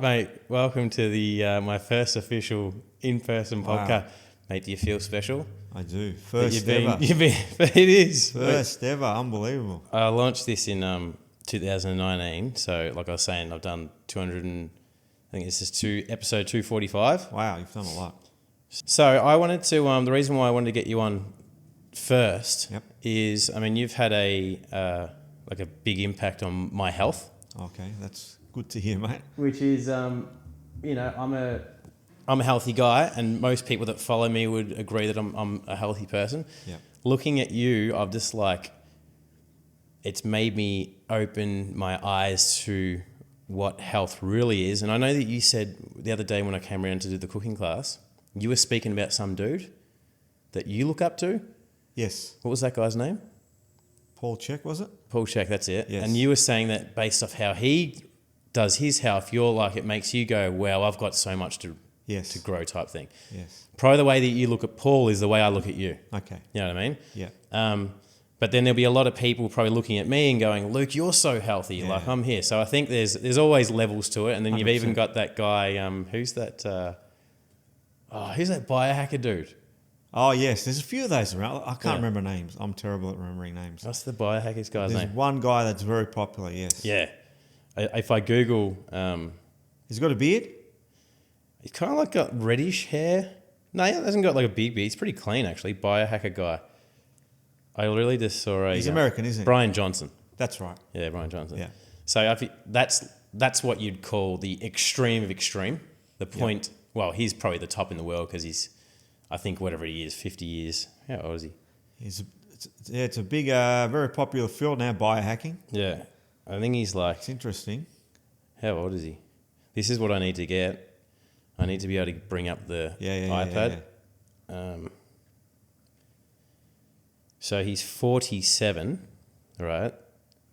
Mate, welcome to the my first official in-person podcast. Mate, do you feel special? I do. First It ever. is. First ever. Unbelievable. I launched this in 2019. So, like I was saying, I've done 200 and I think this is episode 245. Wow, you've done a lot. So I wanted to. The reason why I wanted to get you on first is, I mean, you've had a big impact on my health. Okay, that's good to hear, mate. Which is, I'm a healthy guy, and most people that follow me would agree that I'm a healthy person. Yeah. Looking at you, I've just it's made me open my eyes to what health really is. And I know that you said the other day when I came around to do the cooking class, you were speaking about some dude that you look up to. Yes. What was that guy's name? Paul Check, was it? Paul Check, that's it. Yes. And you were saying that based off how he does his health, you're like, it makes you go, wow, I've got so much to grow type thing. Yes. Probably the way that you look at Paul is the way I look at you. Okay. You know what I mean? Yeah. But then there'll be a lot of people probably looking at me and going, Luke, you're so healthy. Yeah. Like, I'm here. So I think there's always levels to it. And then you've 100%. even got that guy, who's that biohacker dude? Oh, yes. There's a few of those around. I can't remember names. I'm terrible at remembering names. What's the biohackers guy's There's name? one guy that's very popular, yes. Yeah. If I Google... He's got a beard? he's kind of like got reddish hair. No, he hasn't got like a big beard. He's pretty clean, actually. Biohacker guy. I really just saw He's American, isn't he? Brian Johnson. That's right. Yeah, Brian Johnson. Yeah. So that's what you'd call the extreme of extreme. The point, well, he's probably the top in the world because he's, I think, whatever he is, 50 years. How old is he? It's a big, very popular field now, biohacking. Yeah. I think he's like... It's interesting. How old is he? This is what I need to get. I need to be able to bring up the iPad. So he's 47, right?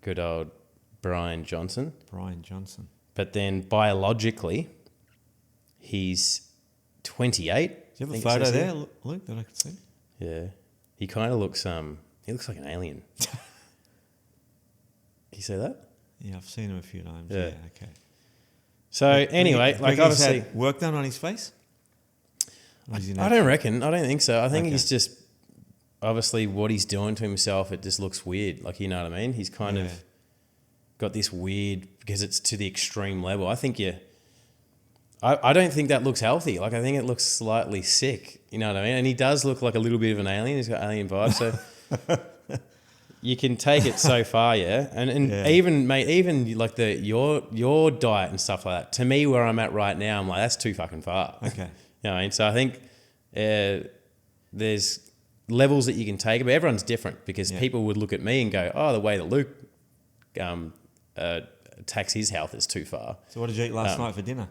Good old Brian Johnson. Brian Johnson. But then biologically, he's 28. Do you have a photo there, Luke, that I could see? Yeah. He kind of looks, he looks like an alien. Can you see that? Yeah, I've seen him a few times. Yeah. Yeah, okay. So anyway, like obviously... He's had work done on his face? I don't reckon. I don't think so. I think Okay. he's just... Obviously, what he's doing to himself, it just looks weird. Like, you know what I mean? He's kind of got this weird... Because it's to the extreme level. I think I don't think that looks healthy. Like, I think it looks slightly sick. You know what I mean? And he does look like a little bit of an alien. He's got alien vibes. So... You can take it so far, yeah, and even mate, even like your diet and stuff like that. To me, where I'm at right now, I'm like, that's too fucking far. Okay, you know what I mean? So I think there's levels that you can take, but everyone's different because people would look at me and go, oh, the way that Luke attacks his health is too far. So what did you eat last night for dinner?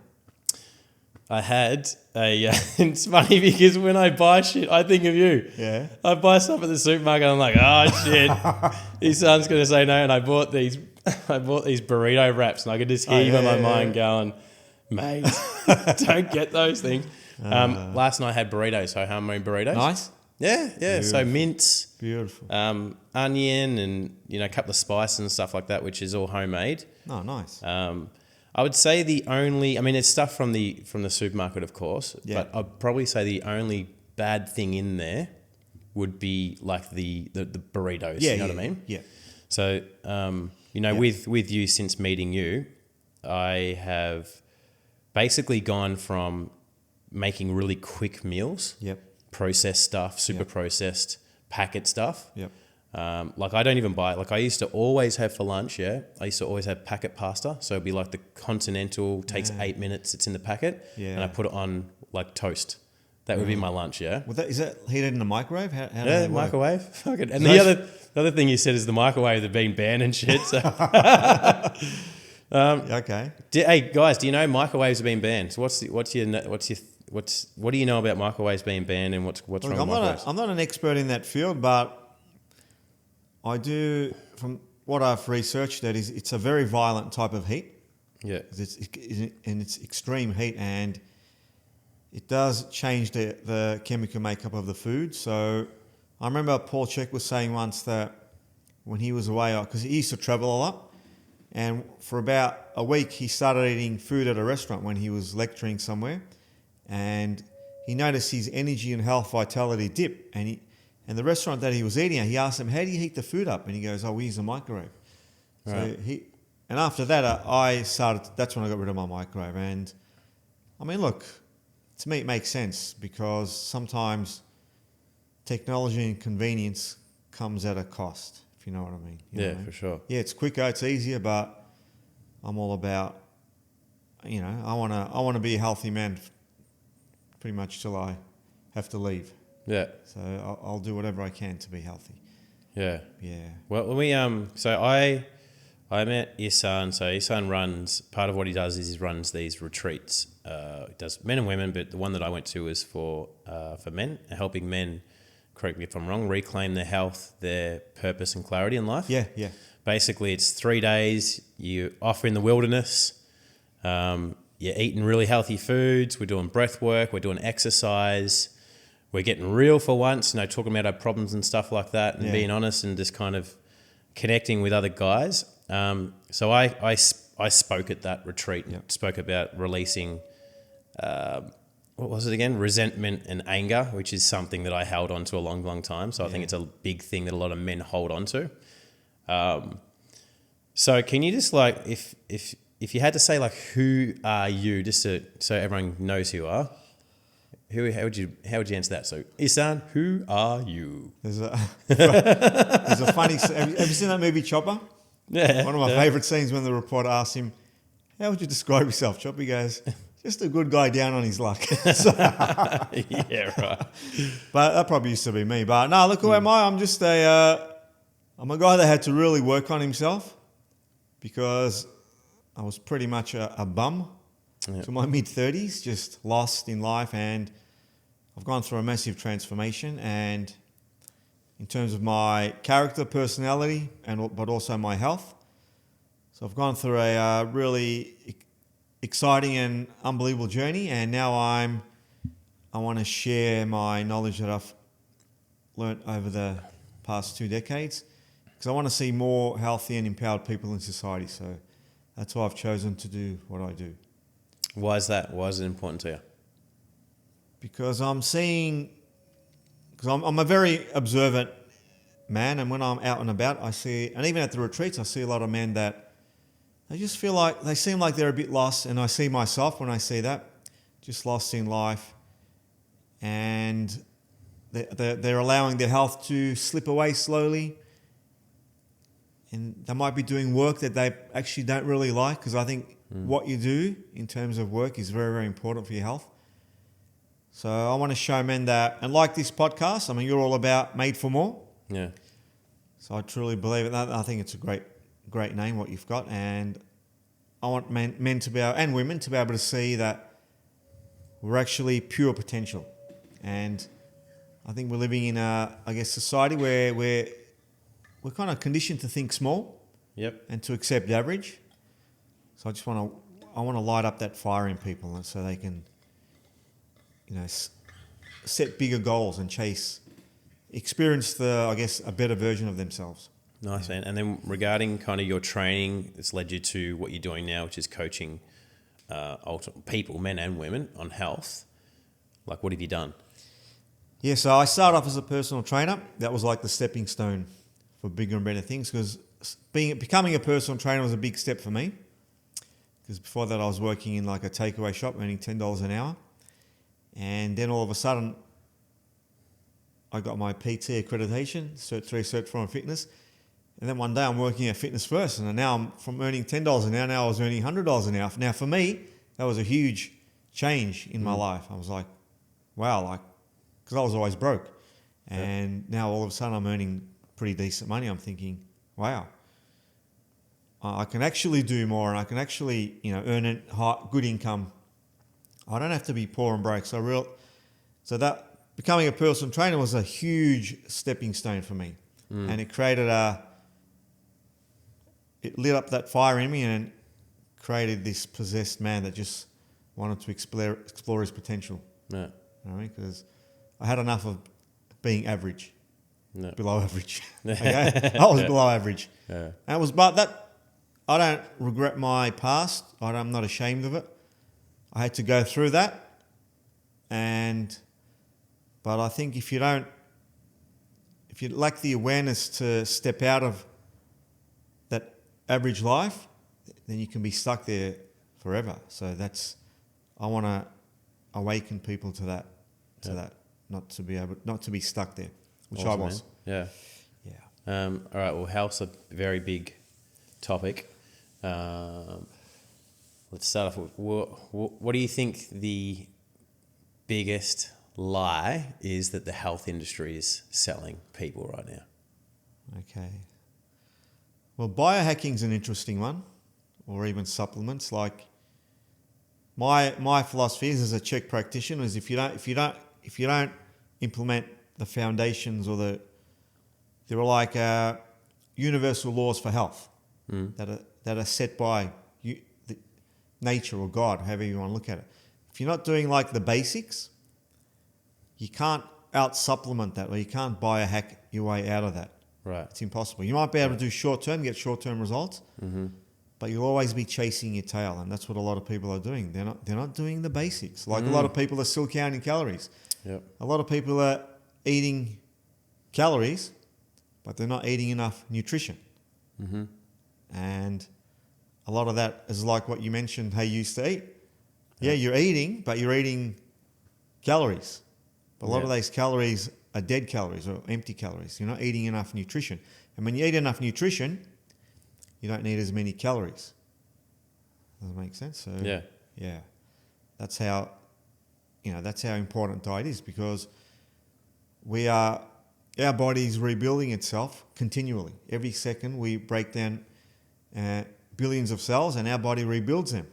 I had it's funny because when I buy shit, I think of you. Yeah. I buy stuff at the supermarket, I'm like, oh shit, his son's going to say no. And I bought these burrito wraps and I could just hear you in my mind going, mate, don't get those things. Last night I had burritos, so homemade burritos. Nice. Yeah. Beautiful. So mince, Beautiful. onion and, a couple of spices and stuff like that, which is all homemade. Oh, nice. I would say it's stuff from the supermarket, of course, but I'd probably say the only bad thing in there would be like the burritos. You know what I mean? Yeah. So, with you, since meeting you, I have basically gone from making really quick meals, processed stuff, super processed packet stuff. Yep. Like I don't even buy it. Like I used to always have for lunch, I used to always have packet pasta. So it'd be like the continental, takes 8 minutes, it's in the packet. Yeah. And I put it on like toast. That would be my lunch, Well, is that heated in the microwave? How does that work? microwave. Fucking. And the other thing you said is the microwave had been banned and shit. So Okay. hey guys, do you know microwaves have been banned? So what do you know about microwaves being banned and what's Look, wrong with microwaves? I'm not an expert in that field, but I do, from what I've researched, that is, it's a very violent type of heat. Yeah. It's extreme heat, and it does change the chemical makeup of the food. So I remember Paul Check was saying once that when he was away, because he used to travel a lot, And for about a week, he started eating food at a restaurant when he was lecturing somewhere. And he noticed his energy and health vitality dip. And the restaurant that he was eating at, he asked him, how do you heat the food up? And he goes, we use a microwave. Right. And after that, that's when I got rid of my microwave. And I mean, look, to me, it makes sense because sometimes technology and convenience comes at a cost, if you know what I mean. You know what I mean? For sure. Yeah, it's quicker, it's easier, but I'm all about, I want to be a healthy man pretty much till I have to leave. Yeah. So I'll do whatever I can to be healthy. Yeah. Yeah. Well, I met Ihsan. So Ihsan part of what he does is he runs these retreats. He does men and women, but the one that I went to was for men, helping men, correct me if I'm wrong, reclaim their health, their purpose and clarity in life. Yeah, yeah. Basically, it's 3 days. You're off in the wilderness. You're eating really healthy foods. We're doing breath work. We're doing exercise. We're getting real for once, talking about our problems and stuff like that and being honest and just kind of connecting with other guys. So I spoke at that retreat and spoke about releasing, what was it again? Resentment and anger, which is something that I held on to a long, long time. So I think it's a big thing that a lot of men hold on to. So can you just if you had to say who are you, just so everyone knows who you are, how would you answer that? So Ihsan, who are you? There's a funny. Have you seen that movie Chopper? Yeah. One of my favourite scenes when the reporter asks him, "How would you describe yourself?" Chopper he goes, "Just a good guy down on his luck." Yeah, right. But that probably used to be me. But no, look who am I? I'm just I'm a guy that had to really work on himself because I was pretty much a bum to my mid-30s, just lost in life, and I've gone through a massive transformation. And in terms of my character, personality, but also my health. So I've gone through a really exciting and unbelievable journey, and now I want to share my knowledge that I've learnt over the past 2 decades, because I want to see more healthy and empowered people in society. So that's why I've chosen to do what I do. Why is that? Why is it important to you? Because I'm a very observant man, and when I'm out and about, I see, and even at the retreats, I see a lot of men that they just feel like they seem like they're a bit lost, and I see myself when I see that, just lost in life, and they're allowing their health to slip away slowly, and they might be doing work that they actually don't really like, because I think what you do in terms of work is very, very important for your health. So I want to show men that, and like this podcast, I mean, you're all about made for more. Yeah. So I truly believe it. I think it's a great name, what you've got. And I want men to be able, and women to be able to see that we're actually pure potential. And I think we're living in a society where we're kind of conditioned to think small. Yep. And to accept average. So I want to light up that fire in people so they can, set bigger goals and experience a better version of themselves. Nice, man. And then regarding kind of your training, it's led you to what you're doing now, which is coaching people, men and women, on health. What have you done? Yeah, so I started off as a personal trainer. That was like the stepping stone for bigger and better things, because becoming a personal trainer was a big step for me. Because before that, I was working in like a takeaway shop, earning $10 an hour. And then all of a sudden, I got my PT accreditation, Cert 3, Cert 4 in fitness. And then one day I'm working at Fitness First, and now I'm from earning $10 an hour, now I was earning $100 an hour. Now for me, that was a huge change in my life. I was like, wow, because I was always broke. And now all of a sudden I'm earning pretty decent money. I'm thinking, wow, I can actually do more, and I can actually, earn good income. I don't have to be poor and broke. So that becoming a personal trainer was a huge stepping stone for me, and it created it lit up that fire in me and created this possessed man that just wanted to explore his potential. Yeah. You know what I mean? Because I had enough of being average, below average. Okay? I was below average. Yeah. And but I don't regret my past. I'm not ashamed of it. I had to go through that, but I think if you lack the awareness to step out of that average life, then you can be stuck there forever. So I want to awaken people to that, not to be stuck there, which Awesome, I was. man. Yeah. All right. Well, health's a very big topic. Let's start off with what do you think the biggest lie is that the health industry is selling people right now? Okay. Well, biohacking's an interesting one, or even supplements. Like my philosophy is, as a Czech practitioner, is if you don't implement the foundations or there are like universal laws for health that are set by nature or God, however you want to look at it. If you're not doing like the basics, you can't out-supplement that, or you can't biohack your way out of that. Right. It's impossible. You might be able to do get short-term results, but you'll always be chasing your tail, and that's what a lot of people are doing. They're not doing the basics. Like a lot of people are still counting calories. Yep. A lot of people are eating calories, but they're not eating enough nutrition. And a lot of that is like what you mentioned, how you used to eat. Yeah, you're eating, but you're eating calories. But a lot of those calories are dead calories or empty calories. You're not eating enough nutrition. And when you eat enough nutrition, you don't need as many calories. Does that make sense? So, yeah. That's how important diet is, because our body's rebuilding itself continually. Every second we break down billions of cells, and our body rebuilds them.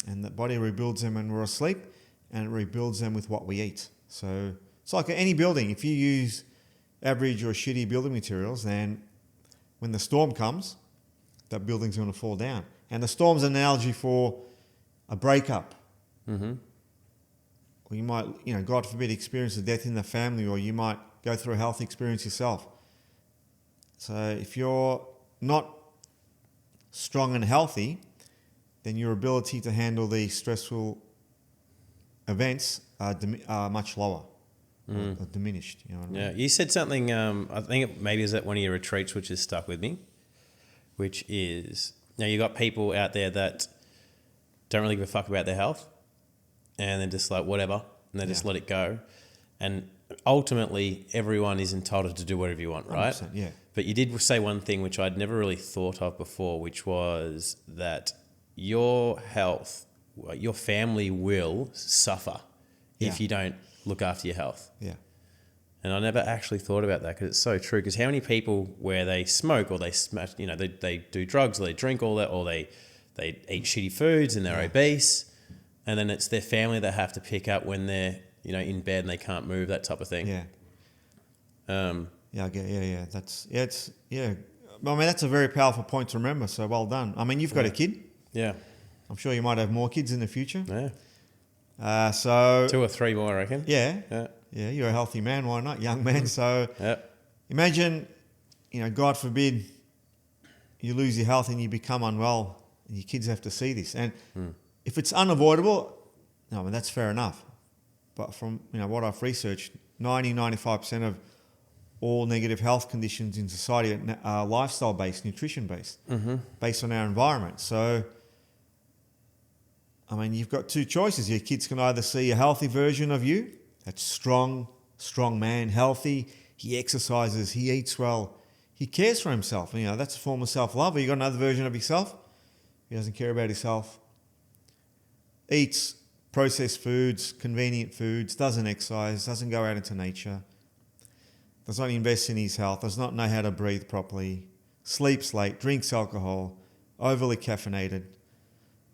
And the body rebuilds them when we're asleep, and it rebuilds them with what we eat. So it's like any building. If you use average or shitty building materials, then when the storm comes, that building's going to fall down. And the storm's an analogy for a breakup. Or you might, God forbid, experience a death in the family, or you might go through a health experience yourself. So if you're not strong and healthy, then your ability to handle these stressful events are much lower, or diminished. You know what I mean? Yeah, you said something, I think maybe it was at one of your retreats, which has stuck with me, which is, you got people out there that don't really give a fuck about their health, and they're just like, whatever, and they just let it go. And ultimately, everyone is entitled to do whatever you want, right? Yeah. But you did say one thing which I'd never really thought of before, which was that your health, your family will suffer if you don't look after your health. Yeah. And I never actually thought about that, because it's so true. Because how many people where they smoke, or they smash, they do drugs, or they drink all that, or they eat shitty foods and they're obese, and then it's their family that have to pick up when they're in bed and they can't move, that type of thing. Yeah. I get. Yeah. I mean, that's a very powerful point to remember. So well done. I mean, you've got a kid. Yeah. I'm sure you might have more kids in the future. Yeah. So 2 or 3 more, I reckon. Yeah. Yeah. Yeah, you're a healthy man. Why not, young man? So imagine, God forbid, you lose your health and you become unwell, and your kids have to see this. And if it's unavoidable, that's fair enough. But from what I've researched, 95% of all negative health conditions in society are lifestyle-based, nutrition-based, based on our environment. So, you've got 2 choices. Your kids can either see a healthy version of you, that's strong man, healthy, he exercises, he eats well, he cares for himself. That's a form of self-love. Or you got another version of yourself, he doesn't care about himself, eats processed foods, convenient foods, doesn't exercise, doesn't go out into nature, does not invest in his health, does not know how to breathe properly, sleeps late, drinks alcohol, overly caffeinated.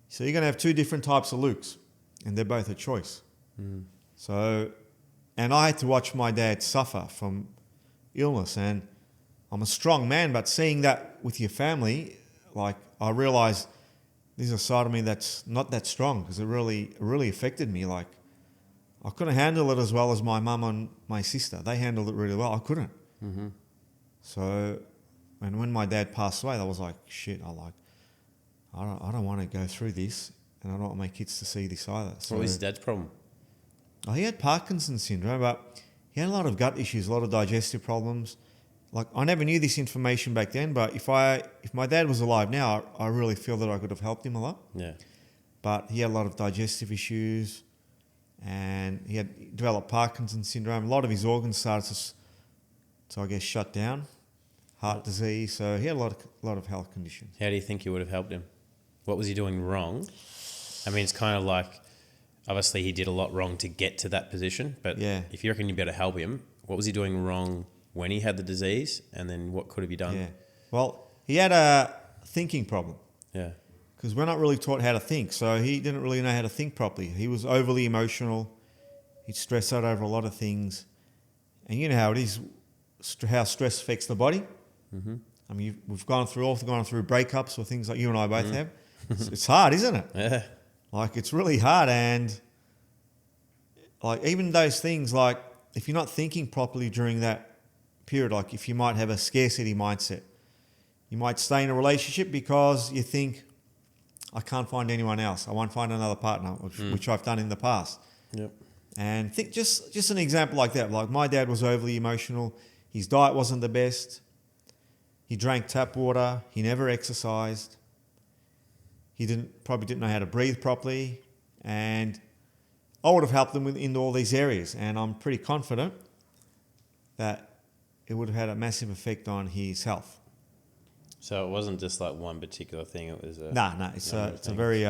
So you're going to have 2 different types of Lukes, and they're both a choice. So, and I had to watch my dad suffer from illness, and I'm a strong man, but seeing that with your family, I realized there's a side of me that's not that strong, because it really affected me. Like, I couldn't handle it as well as my mum and my sister. They handled it really well. I couldn't. So, and when my dad passed away, I was like, shit, I don't want to go through this, and I don't want my kids to see this either. So, What was his dad's problem? oh, he had Parkinson's syndrome, but he had a lot of gut issues, a lot of digestive problems. Like, I never knew this information back then, but if my dad was alive now, I really feel that I could have helped him a lot. Yeah. But he had a lot of digestive issues, and he had developed Parkinson's syndrome. A lot of his organs started to I guess, shut down. Heart disease. So he had a lot of health conditions. How do you think you would have helped him? What was he doing wrong? I mean, it's kind of like, obviously he did a lot wrong to get to that position, but Yeah. if you reckon you better help him, what was he doing wrong when he had the disease, and then what could have you done? Yeah. Well, he had a thinking problem. Yeah. Because we're not really taught how to think, so he didn't really know how to think properly. He was overly emotional. He'd stress out over a lot of things. And you know how it is, how stress affects the body. Mm-hmm. I mean, we've gone through breakups or things like you and I both have. It's hard, isn't it? Yeah. Like, it's really hard. And like, even those things, like, if you're not thinking properly during that period, like if you might have a scarcity mindset, you might stay in a relationship because you think, I can't find anyone else. I won't find another partner, which I've done in the past. Yep. And think just an example like that. Like, my dad was overly emotional. His diet wasn't the best. He drank tap water. He never exercised. He probably didn't know how to breathe properly. And I would have helped him in all these areas. And I'm pretty confident that it would have had a massive effect on his health. So it wasn't just like one particular thing. It was a No, it's a very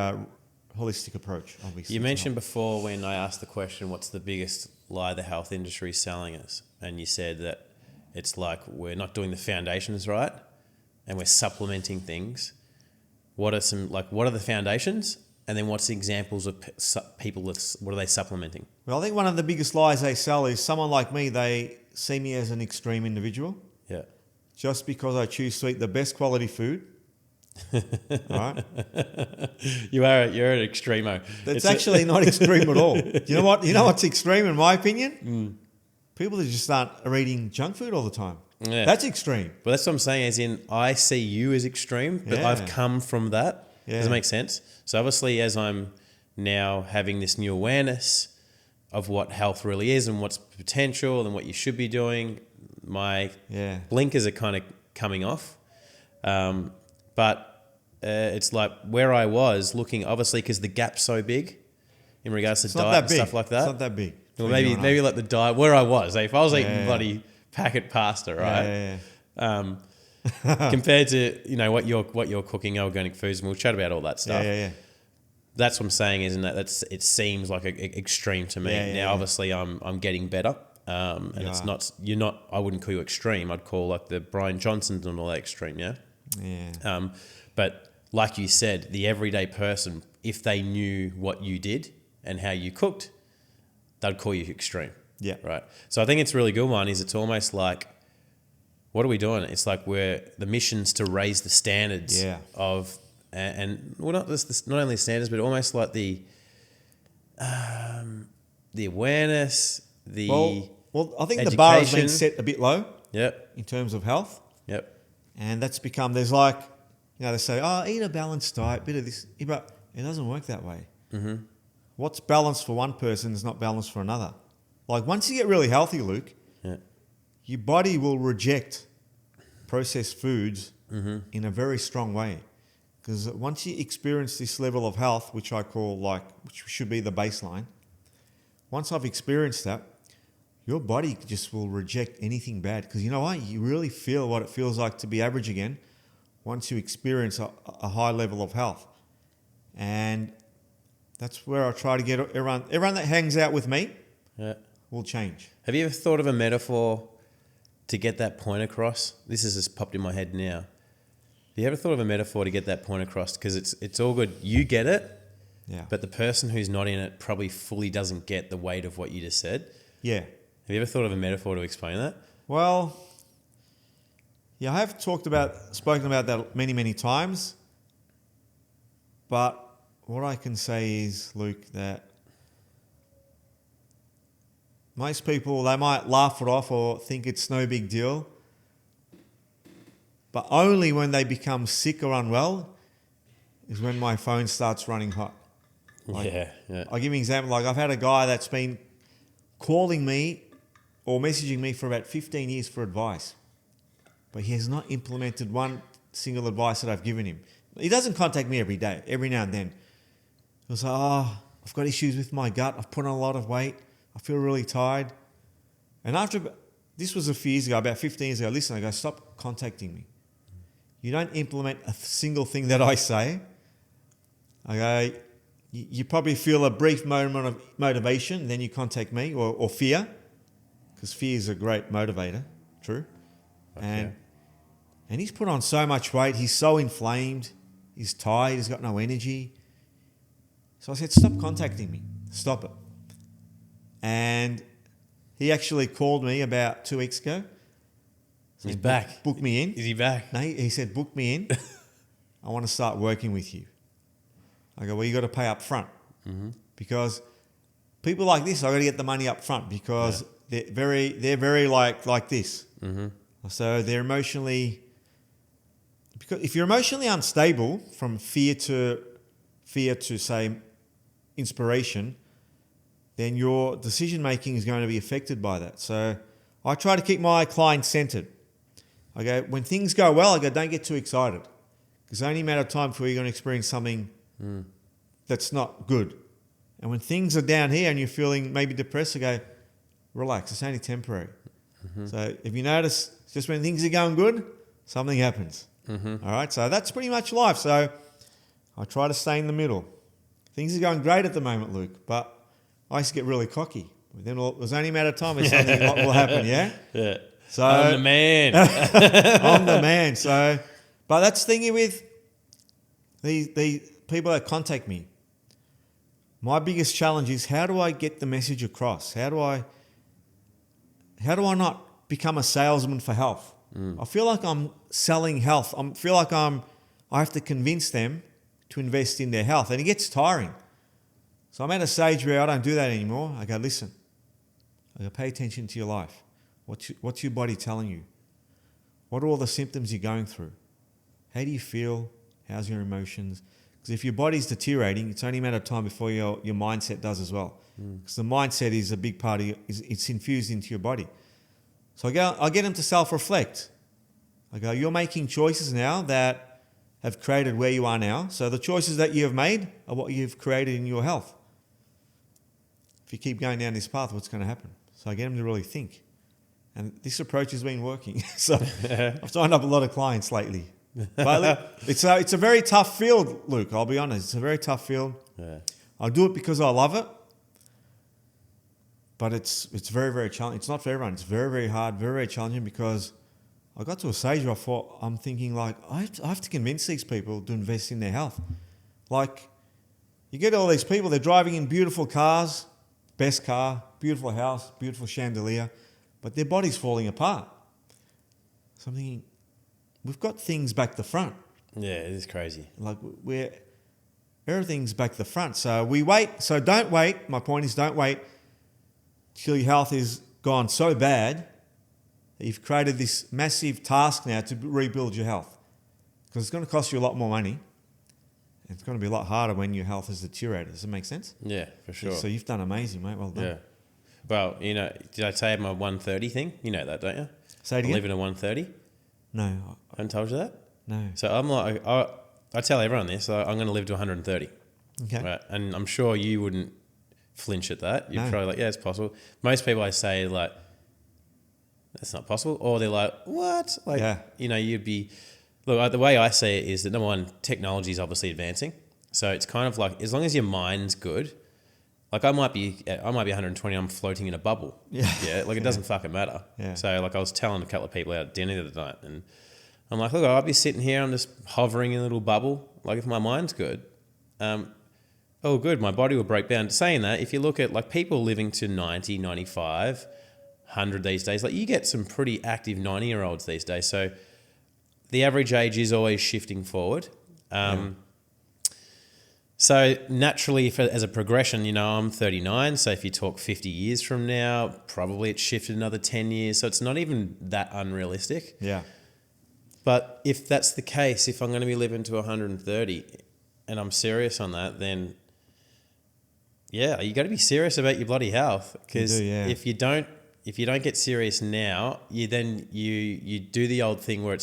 holistic approach, obviously. You mentioned before when I asked the question, what's the biggest lie the health industry is selling us? And you said that it's like we're not doing the foundations right and we're supplementing things. What are the foundations? And then what's the examples of people what are they supplementing? Well, I think one of the biggest lies they sell is someone like me, they see me as an extreme individual. Yeah. Just because I choose to eat the best quality food. All right. You're an extremo. That's actually not extreme at all. You know what? You know what's extreme in my opinion? People that just are eating junk food all the time. Yeah. That's extreme. Well, that's what I'm saying, as in I see you as extreme, but Yeah. I've come from that. Yeah. Does it make sense? So obviously, as I'm now having this new awareness of what health really is and what's potential and what you should be doing, my blinkers are kind of coming off. But it's like where I was looking, obviously, because the gap's so big in regards to diet and stuff like that. It's not that big. Well, maybe like the diet where I was. If I was eating bloody packet pasta, right? Compared to what you're cooking, organic foods, and we'll chat about all that stuff. That's what I'm saying, isn't that? It seems like extreme to me. Now, obviously, I'm getting better, and it's not. You're not. I wouldn't call you extreme. I'd call like the Brian Johnsons and all that extreme. Yeah. Yeah. But like you said, the everyday person, if they knew what you did and how you cooked, they'd call you extreme. Yeah. Right. So I think it's a really good one. It's almost like, what are we doing? It's like the mission's to raise the standards of, and well, not only the standards, but almost like the awareness, well, I think education. the bar has been set a bit low. Yep. In terms of health. Yep. And that's become, there's like, they say, eat a balanced diet, bit of this, but it doesn't work that way. Mm-hmm. What's balanced for one person is not balanced for another. Like, once you get really healthy, Luke, your body will reject processed foods in a very strong way. Because once you experience this level of health, which I call which should be the baseline, once I've experienced that, your body just will reject anything bad. Because you know what? You really feel what it feels like to be average again once you experience a high level of health. And that's where I try to get everyone that hangs out with me will change. Have you ever thought of a metaphor to get that point across? This has just popped in my head now. Have you ever thought of a metaphor to get that point across? Because it's all good. You get it, but the person who's not in it probably fully doesn't get the weight of what you just said. Yeah. Have you ever thought of a metaphor to explain that? Well, I have spoken about that many, many times. But what I can say is, Luke, that most people, they might laugh it off or think it's no big deal. But only when they become sick or unwell, is when my phone starts running hot. Like, yeah. I'll give you an example. Like I've had a guy that's been calling me or messaging me for about 15 years for advice, but he has not implemented one single advice that I've given him. He doesn't contact me every day, every now and then. He'll say, I've got issues with my gut. I've put on a lot of weight. I feel really tired. And after, this was a few years ago, about 15 years ago, listen, I go, stop contacting me. You don't implement a single thing that I say. I go, you probably feel a brief moment of motivation, then you contact me, or fear, because fear is a great motivator, true. Okay. And he's put on so much weight. He's so inflamed. He's tired. He's got no energy. So I said, stop contacting me. Stop it. And he actually called me about 2 weeks ago. He's back. Book me in. Is he back? No, he said, book me in. I want to start working with you. I go, well, you got to pay up front. Mm-hmm. Because people like this, I got to get the money up front because they're very like this. Mm-hmm. So they're emotionally, because if you're emotionally unstable from fear to say inspiration, then your decision making is going to be affected by that. So I try to keep my client centered. I go, when things go well, I go, don't get too excited, because it's only a matter of time before you're going to experience something that's not good. And when things are down here and you're feeling maybe depressed, I go, relax, it's only temporary. Mm-hmm. So if you notice, just when things are going good, something happens. Mm-hmm. All right, so that's pretty much life. So I try to stay in the middle. Things are going great at the moment, Luke, but I used to get really cocky. Then it was only a matter of time when something will happen, yeah? Yeah. So I'm the man. I'm the man. So, but that's the thing with these people that contact me. My biggest challenge is, how do I get the message across? How do I not become a salesman for health? I feel like I'm selling health. I feel like I have to convince them to invest in their health, and it gets tiring. So I'm at a stage where I don't do that anymore. I go, listen, I go, pay attention to your life. What's your body telling you? What are all the symptoms you're going through? How do you feel? How's your emotions? Because if your body's deteriorating, it's only a matter of time before your mindset does as well. Because the mindset is a big part of it's infused into your body. So I get them to self-reflect. I go, you're making choices now that have created where you are now. So the choices that you have made are what you've created in your health. If you keep going down this path, what's going to happen? So I get them to really think. And this approach has been working. So I've signed up a lot of clients lately. But it's a very tough field, Luke. I'll be honest. It's a very tough field. Yeah. I do it because I love it. But it's very, very challenging. It's not for everyone. It's very, very hard, very, very challenging, because I got to a stage where I'm thinking, like, I have to convince these people to invest in their health. Like, you get all these people, they're driving in beautiful cars, best car, beautiful house, beautiful chandelier, but their body's falling apart. So I'm thinking, we've got things back the front. Yeah, it is crazy. Like, everything's back the front. So we wait. So don't wait. My point is, don't wait till your health is gone so bad that you've created this massive task now to rebuild your health. Because it's going to cost you a lot more money. And it's going to be a lot harder when your health has deteriorated. Does it make sense? Yeah, for sure. So you've done amazing, mate. Well done. Yeah. Well, did I tell you my 130 thing? You know that, don't you? Say it I again. live in a 130. No. I haven't told you that? No. So I'm like, I tell everyone this, so I'm going to live to 130. Okay. Right. And I'm sure you wouldn't flinch at that. You're No. probably like, yeah, it's possible. Most people I say, like, that's not possible. Or they're like, what? Like, Yeah. You'd be... Look, the way I see it is that, number one, technology is obviously advancing. So it's kind of like, as long as your mind's good, like I might be 120, I'm floating in a bubble. Yeah. Yeah. Like it doesn't fucking matter. Yeah. So like I was telling a couple of people out at dinner the other night, and I'm like, look, I'll be sitting here, I'm just hovering in a little bubble. Like if my mind's good, good, my body will break down. Saying that, if you look at like people living to 90, 95, 100 these days, like you get some pretty active 90-year-olds these days. So the average age is always shifting forward. So naturally, as a progression, I'm 39. So if you talk 50 years from now, probably it's shifted another 10 years. So it's not even that unrealistic. Yeah. But if that's the case, if I'm going to be living to 130, and I'm serious on that, then yeah, you got to be serious about your bloody health, because if you don't get serious now, you do the old thing where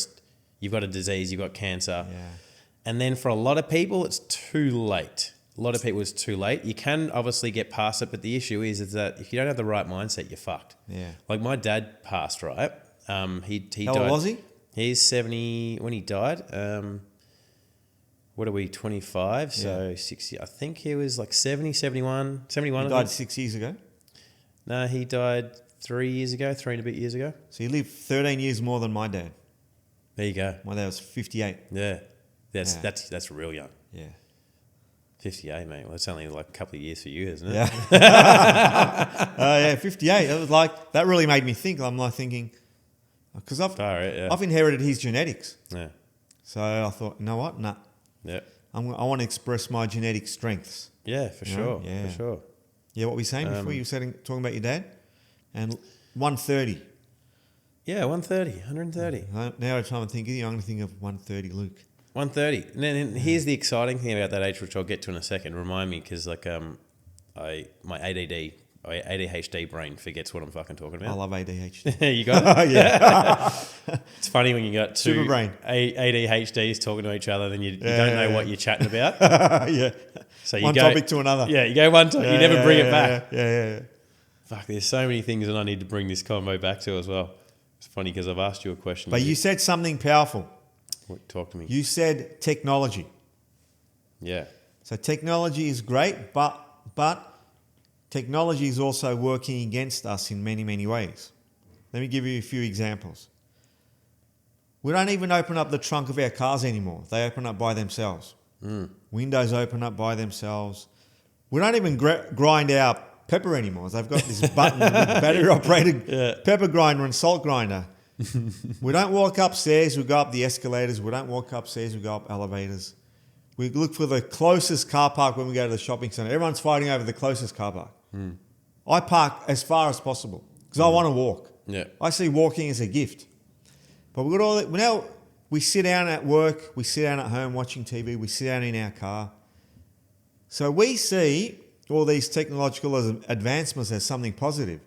you've got a disease, you've got cancer, and then for a lot of people it's too late. A lot of people it's too late. You can obviously get past it, but the issue is that if you don't have the right mindset, you're fucked. Yeah. Like my dad passed, right? He How died. old was he? He's 70 when he died. What are we, 25? So 60. I think he was like 70, 71. He died 6 years ago? No, he died 3 years ago, 3 and a bit years ago. So he lived 13 years more than my dad. There you go. My dad was 58. Yeah. That's real young. Yeah. 58, mate. Well, that's only like a couple of years for you, isn't it? Yeah. 58. It was like, that really made me think. I'm like thinking, because I've inherited his genetics. Yeah. So I thought, you know what? Nah. Yeah. I want to express my genetic strengths. Yeah, for sure. Yeah. For sure. Yeah, what were you saying before? You were talking about your dad? And 130. Yeah, 130. Now every time I'm thinking, I'm going to think of 130 Luke. 130. And then here's the exciting thing about that age, which I'll get to in a second. Remind me, because like my ADHD brain forgets what I'm fucking talking about. I love ADHD. You got it? Yeah. It's funny when you got two Super brain. ADHDs talking to each other, then you don't know what you're chatting about. Yeah. So one topic to another. Yeah, you go one topic. You never bring it back. Yeah. Fuck, there's so many things that I need to bring this combo back to as well. It's funny because I've asked you a question. But you said something powerful. Talk to me. You said technology. Yeah. So technology is great, but technology is also working against us in many, many ways. Let me give you a few examples. We don't even open up the trunk of our cars anymore. They open up by themselves. Windows open up by themselves. We don't even grind our pepper anymore. They've got this button with battery-operated pepper grinder and salt grinder. We don't walk upstairs, we go up the escalators. We don't walk upstairs, we go up elevators. We look for the closest car park when we go to the shopping centre. Everyone's fighting over the closest car park. I park as far as possible because I want to walk. Yeah. I see walking as a gift. But we've got all that. Now we sit down at work, we sit down at home watching TV, we sit down in our car. So we see all these technological advancements as something positive.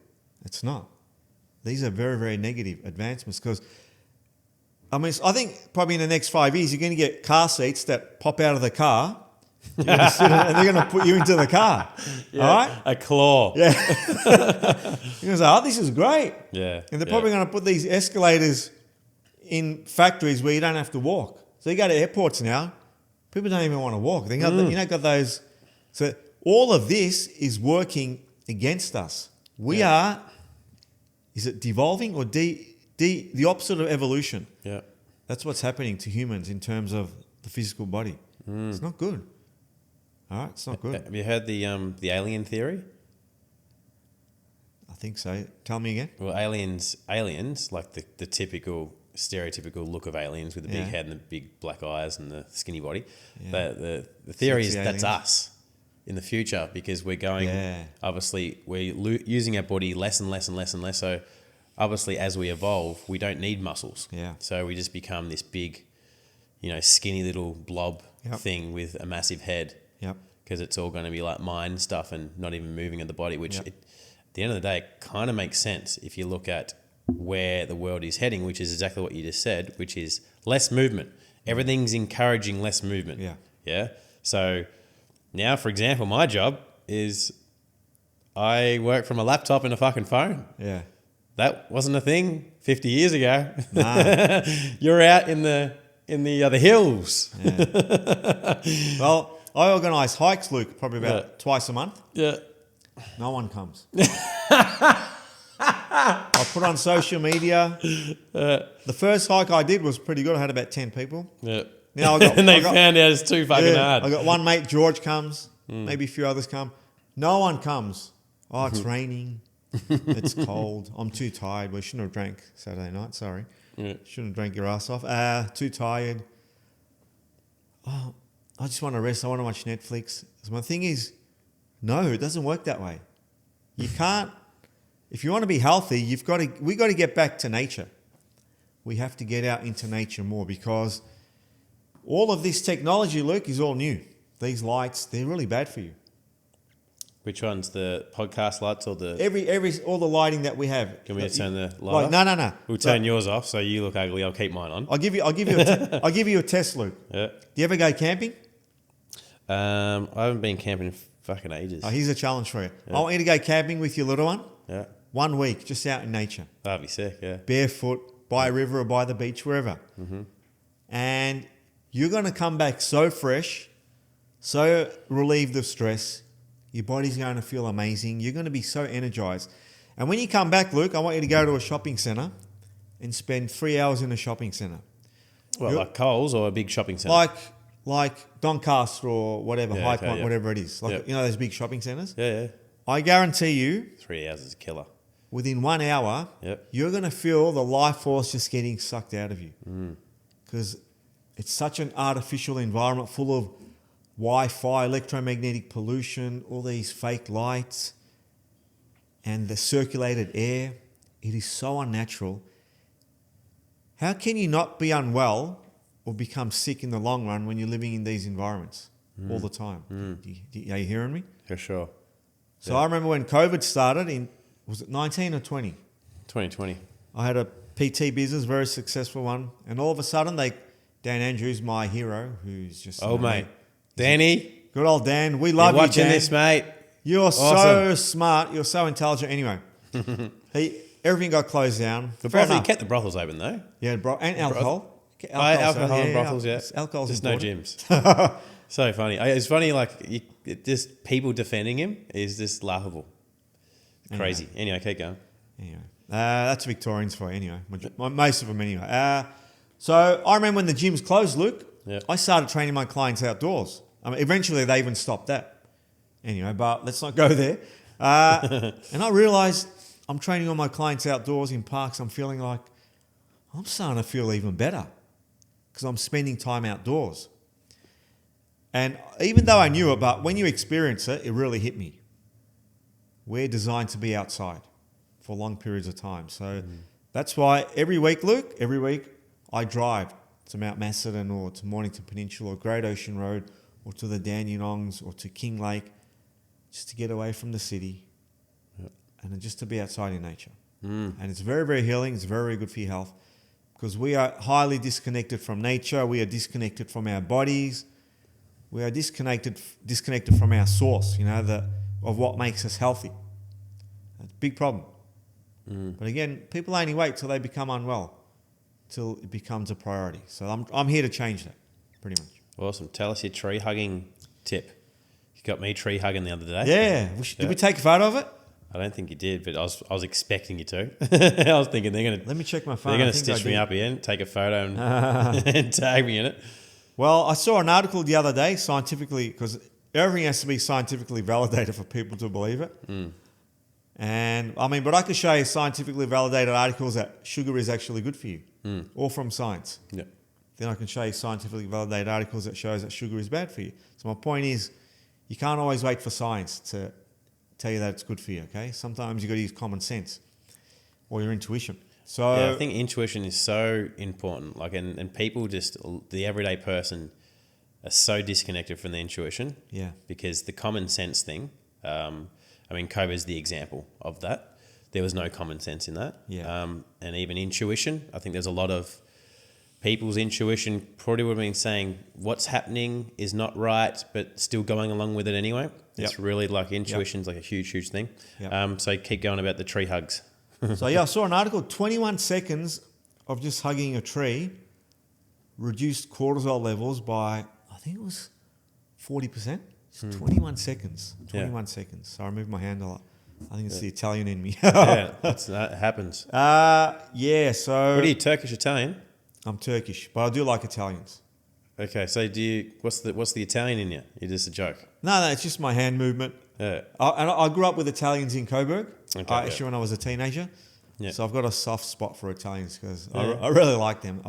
It's not. These are very, very negative advancements because, I think probably in the next 5 years, you're going to get car seats that pop out of the car. You're going to sit and they're going to put you into the car. Yeah, all right? A claw. Yeah. You're going to say, this is great. Yeah. And they're probably going to put these escalators in factories where you don't have to walk. So you go to airports now, people don't even want to walk. They got those. So all of this is working against us. We are... Is it devolving or the opposite of evolution? Yeah. That's what's happening to humans in terms of the physical body. It's not good. All right, it's not good. Have you heard the alien theory? I think so. Tell me again. Well, aliens, like the typical, stereotypical look of aliens with the big head and the big black eyes and the skinny body. Yeah. The theory is that's us in the future because we're going, obviously, we're using our body less and less and less and less. So obviously, as we evolve, we don't need muscles. Yeah. So we just become this big, skinny little blob thing with a massive head. Yep. Because it's all going to be like mind stuff and not even moving of the body, which at the end of the day kind of makes sense if you look at where the world is heading, which is exactly what you just said, which is less movement. Everything's encouraging less movement. Yeah. Yeah. So now, for example, my job is I work from a laptop and a fucking phone. Yeah. That wasn't a thing 50 years ago. Nah. You're out in the hills. Yeah. Well, I organise hikes, Luke, probably about twice a month. Yeah. No one comes. I put on social media. The first hike I did was pretty good. I had about 10 people. Yeah. Now found out it's too fucking hard. I got one mate, George, comes. Maybe a few others come. No one comes. Oh, it's raining. It's cold. I'm too tired. We shouldn't have drank Saturday night. Sorry. Yeah. Shouldn't have drank your ass off. Too tired. Oh, I just want to rest. I want to watch Netflix. So my thing is, no, it doesn't work that way. You can't. If you want to be healthy, we got to get back to nature. We have to get out into nature more because all of this technology, Luke, is all new. these lights, they're really bad for you. Which one's the podcast lights or the? All the lighting that we have. Can we turn the light off? No. We'll turn yours off so you look ugly. I'll keep mine on. I'll give you a test, Luke. Yeah. Do you ever go camping? I haven't been camping in fucking ages. Oh, here's a challenge for you. Yeah. I want you to go camping with your little one. Yeah. 1 week, just out in nature. That'd be sick. Yeah. Barefoot, by a river or by the beach, wherever. Mm-hmm. And you're going to come back so fresh, so relieved of stress. Your body's going to feel amazing. You're going to be so energized. And when you come back, Luke, I want you to go to a shopping centre and spend 3 hours in a shopping centre. Well, like Coles or a big shopping centre? Like Doncaster or whatever, Yeah, High okay, Point, yeah. whatever it is. Like, Yep. you know those big shopping centres? Yeah. I guarantee you, 3 hours is a killer. within 1 hour, Yep. you're going to feel the life force just getting sucked out of you. Because it's such an artificial environment full of Wi-Fi, electromagnetic pollution, all these fake lights, and the circulated air. It is so unnatural. How can you not be unwell or become sick in the long run when you're living in these environments all the time? Are you hearing me? For sure. So I remember when COVID started was it 19 or 20? 2020. I had a PT business, very successful one, and all of a sudden Dan Andrews, my hero, who's just Mate. Danny. good old Dan. We love You're you, watching Dan. this, mate. You're so Awesome. smart. You're so intelligent. Anyway, everything got closed down. The Fair brothel, you enough. kept the brothels open though. Yeah, and alcohol. Alcohol and brothels, yeah. Alcohol's just no important. gyms. So funny. It's funny, like, just people defending him is just laughable. Crazy. Anyway, keep going. Anyway, that's Victorians for you anyway. Most of them anyway. So I remember when the gyms closed, Luke, Yeah. I started training my clients outdoors. I mean, eventually they even stopped that. Anyway, but let's not go there. And I realised I'm training all my clients outdoors in parks. I'm feeling like I'm starting to feel even better because I'm spending time outdoors. And even though I knew it, but when you experience it, it really hit me. We're designed to be outside for long periods of time. So that's why every week, Luke, I drive to Mount Macedon or to Mornington Peninsula or Great Ocean Road or to the Dandenongs or to King Lake just to get away from the city and just to be outside in nature. And it's very, very healing. It's very, very good for your health because we are highly disconnected from nature. We are disconnected from our bodies. We are disconnected from our source, of what makes us healthy. That's a big problem. But again, people only wait till they become unwell, till it becomes a priority. So I'm here to change that, pretty much. Awesome. Tell us your tree hugging tip. You got me tree hugging the other day. Yeah. Did we take a photo of it? I don't think you did, but I was expecting you to. I was thinking Let me check my phone. they're I going to think I stitch me did. up here and take a photo and, and tag me in it. Well, I saw an article the other day, scientifically, because everything has to be scientifically validated for people to believe it. And but I could show you scientifically validated articles that sugar is actually good for you, all from science. Yeah. Then I can show you scientifically validated articles that shows that sugar is bad for you. So my point is, you can't always wait for science to tell you that it's good for you, okay? Sometimes you've got to use common sense or your intuition. So Yeah, I think intuition is so important. Like, and people the everyday person are so disconnected from the intuition. Yeah. Because the common sense thing, COVID's the example of that. There was no common sense in that. Yeah. And even intuition, I think there's a lot of people's intuition probably would have been saying what's happening is not right, but still going along with it anyway. It's Yep. really like intuition's like a huge, huge thing. Yep. So keep going about the tree hugs. So I saw an article, 21 seconds of just hugging a tree reduced cortisol levels by, I think it was 40%. Just 21 seconds. 21 seconds. So I moved my hand a lot. I think it's the Italian in me. Yeah, that happens. So What are you, Turkish, Italian? I'm Turkish, but I do like Italians. Okay, so what's the Italian in you? You're just a joke. No, it's just my hand movement. Yeah. I grew up with Italians in Coburg, Okay, actually when I was a teenager. Yeah. So I've got a soft spot for Italians because Yeah. I really like them.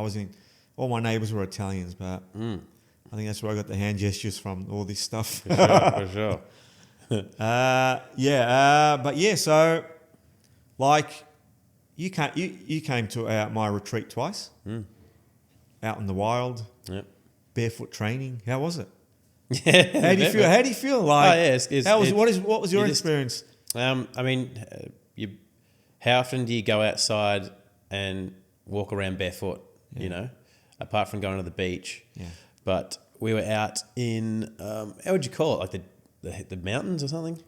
All my neighbours were Italians, but I think that's where I got the hand gestures from, all this stuff. For sure. So like you came to my retreat twice, out in the wild, Yep. barefoot training. How was it? Yeah. How do you feel? How do you feel? Like, what was your experience? I mean, how often do you go outside and walk around barefoot? Yeah. You know, apart from going to the beach. Yeah. But we were out in how would you call it? Like the mountains or something?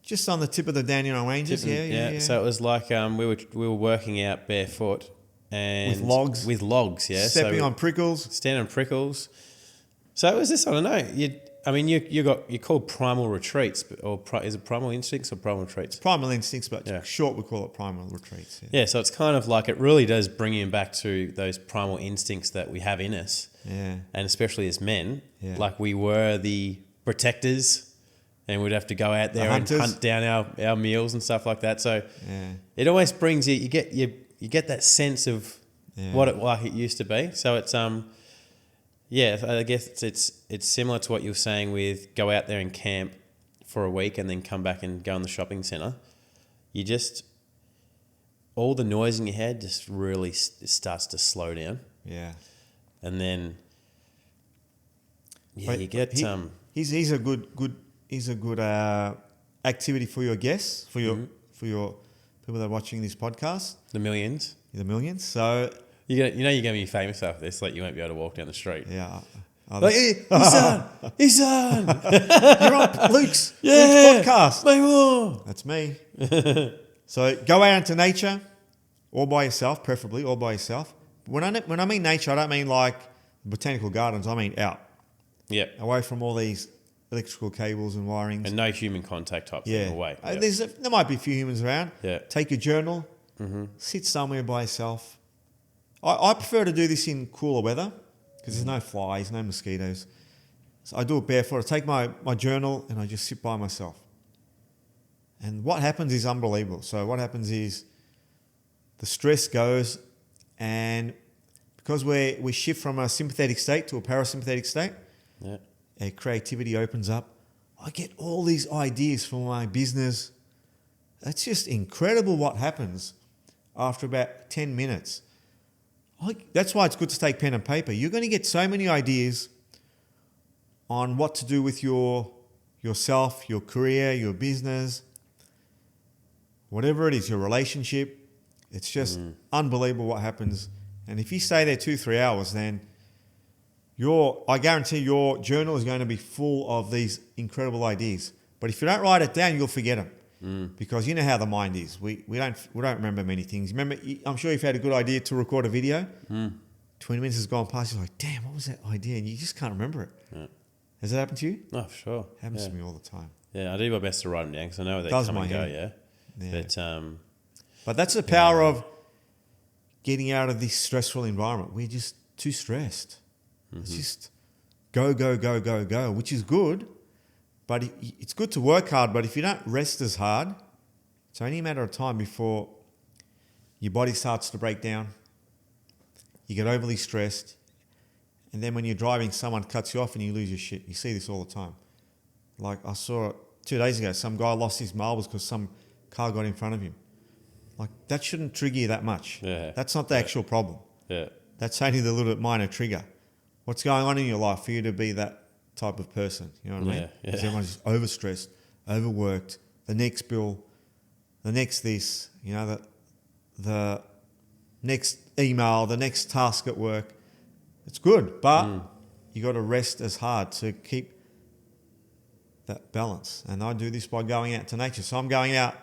Just on the tip of the Dandenong Ranges. Yeah. So it was like we were working out barefoot and With logs. With logs, yeah. Stepping on prickles. Standing on prickles. So it was this. I don't know. You called primal retreats, is it primal instincts or primal retreats? Primal instincts, but short we call it primal retreats. Yeah. So it's kind of like it really does bring you back to those primal instincts that we have in us. Yeah. And especially as men, Yeah. like we were the protectors. And we'd have to go out there and hunt down our meals and stuff like that. So it always brings you get that sense of what it used to be. So it's I guess it's similar to what you were saying with go out there and camp for a week and then come back and go in the shopping centre. You just all the noise in your head just really starts to slow down. Yeah. And then but you get he's a good activity for your guests, for your people that are watching this podcast. The millions. So you're going to be famous after this. Like you won't be able to walk down the street. Yeah. Like, hey, Ihsan, you're on Luke's podcast. Play more. That's me. So go out into nature, all by yourself, preferably all by yourself. When I mean nature, I don't mean like botanical gardens. I mean out. Yeah. Away from all these electrical cables and wirings. And no human contact type thing away. There might be a few humans around. Yeah. Take your journal. Mm-hmm. Sit somewhere by yourself. I prefer to do this in cooler weather because there's no flies, no mosquitoes. So I do it barefoot. I take my journal and I just sit by myself. And what happens is unbelievable. So what happens is the stress goes, and because we shift from a sympathetic state to a parasympathetic state, creativity opens up. I get all these ideas for my business. It's just incredible what happens after about 10 minutes. That's why it's good to take pen and paper. You're going to get so many ideas on what to do with yourself, your career, your business, whatever it is, your relationship. It's just unbelievable what happens. And if you stay there 2-3 hours, then I guarantee your journal is going to be full of these incredible ideas. But if you don't write it down, you'll forget them. Because you know how the mind is. We don't remember many things. Remember, I'm sure you've had a good idea to record a video. 20 minutes has gone past. You're like, damn, what was that idea? And you just can't remember it. Yeah. Has that happened to you? Oh, for sure. Happens to me all the time. Yeah, I do my best to write them down because I know they come and go. Yeah. But that's the power of getting out of this stressful environment. We're just too stressed. It's just go, which is good. But it's good to work hard, but if you don't rest as hard, it's only a matter of time before your body starts to break down. You get overly stressed. And then when you're driving, someone cuts you off and you lose your shit. You see this all the time. Like I saw it 2 days ago. Some guy lost his marbles because some car got in front of him. Like that shouldn't trigger you that much. Yeah. That's not the actual problem. Yeah. That's only the little minor trigger. What's going on in your life for you to be that type of person? You know what I mean? Because everyone's just overstressed, overworked, the next bill, the next this, the next email, the next task at work. It's good, but you got to rest as hard to keep that balance. And I do this by going out to nature. So I'm going out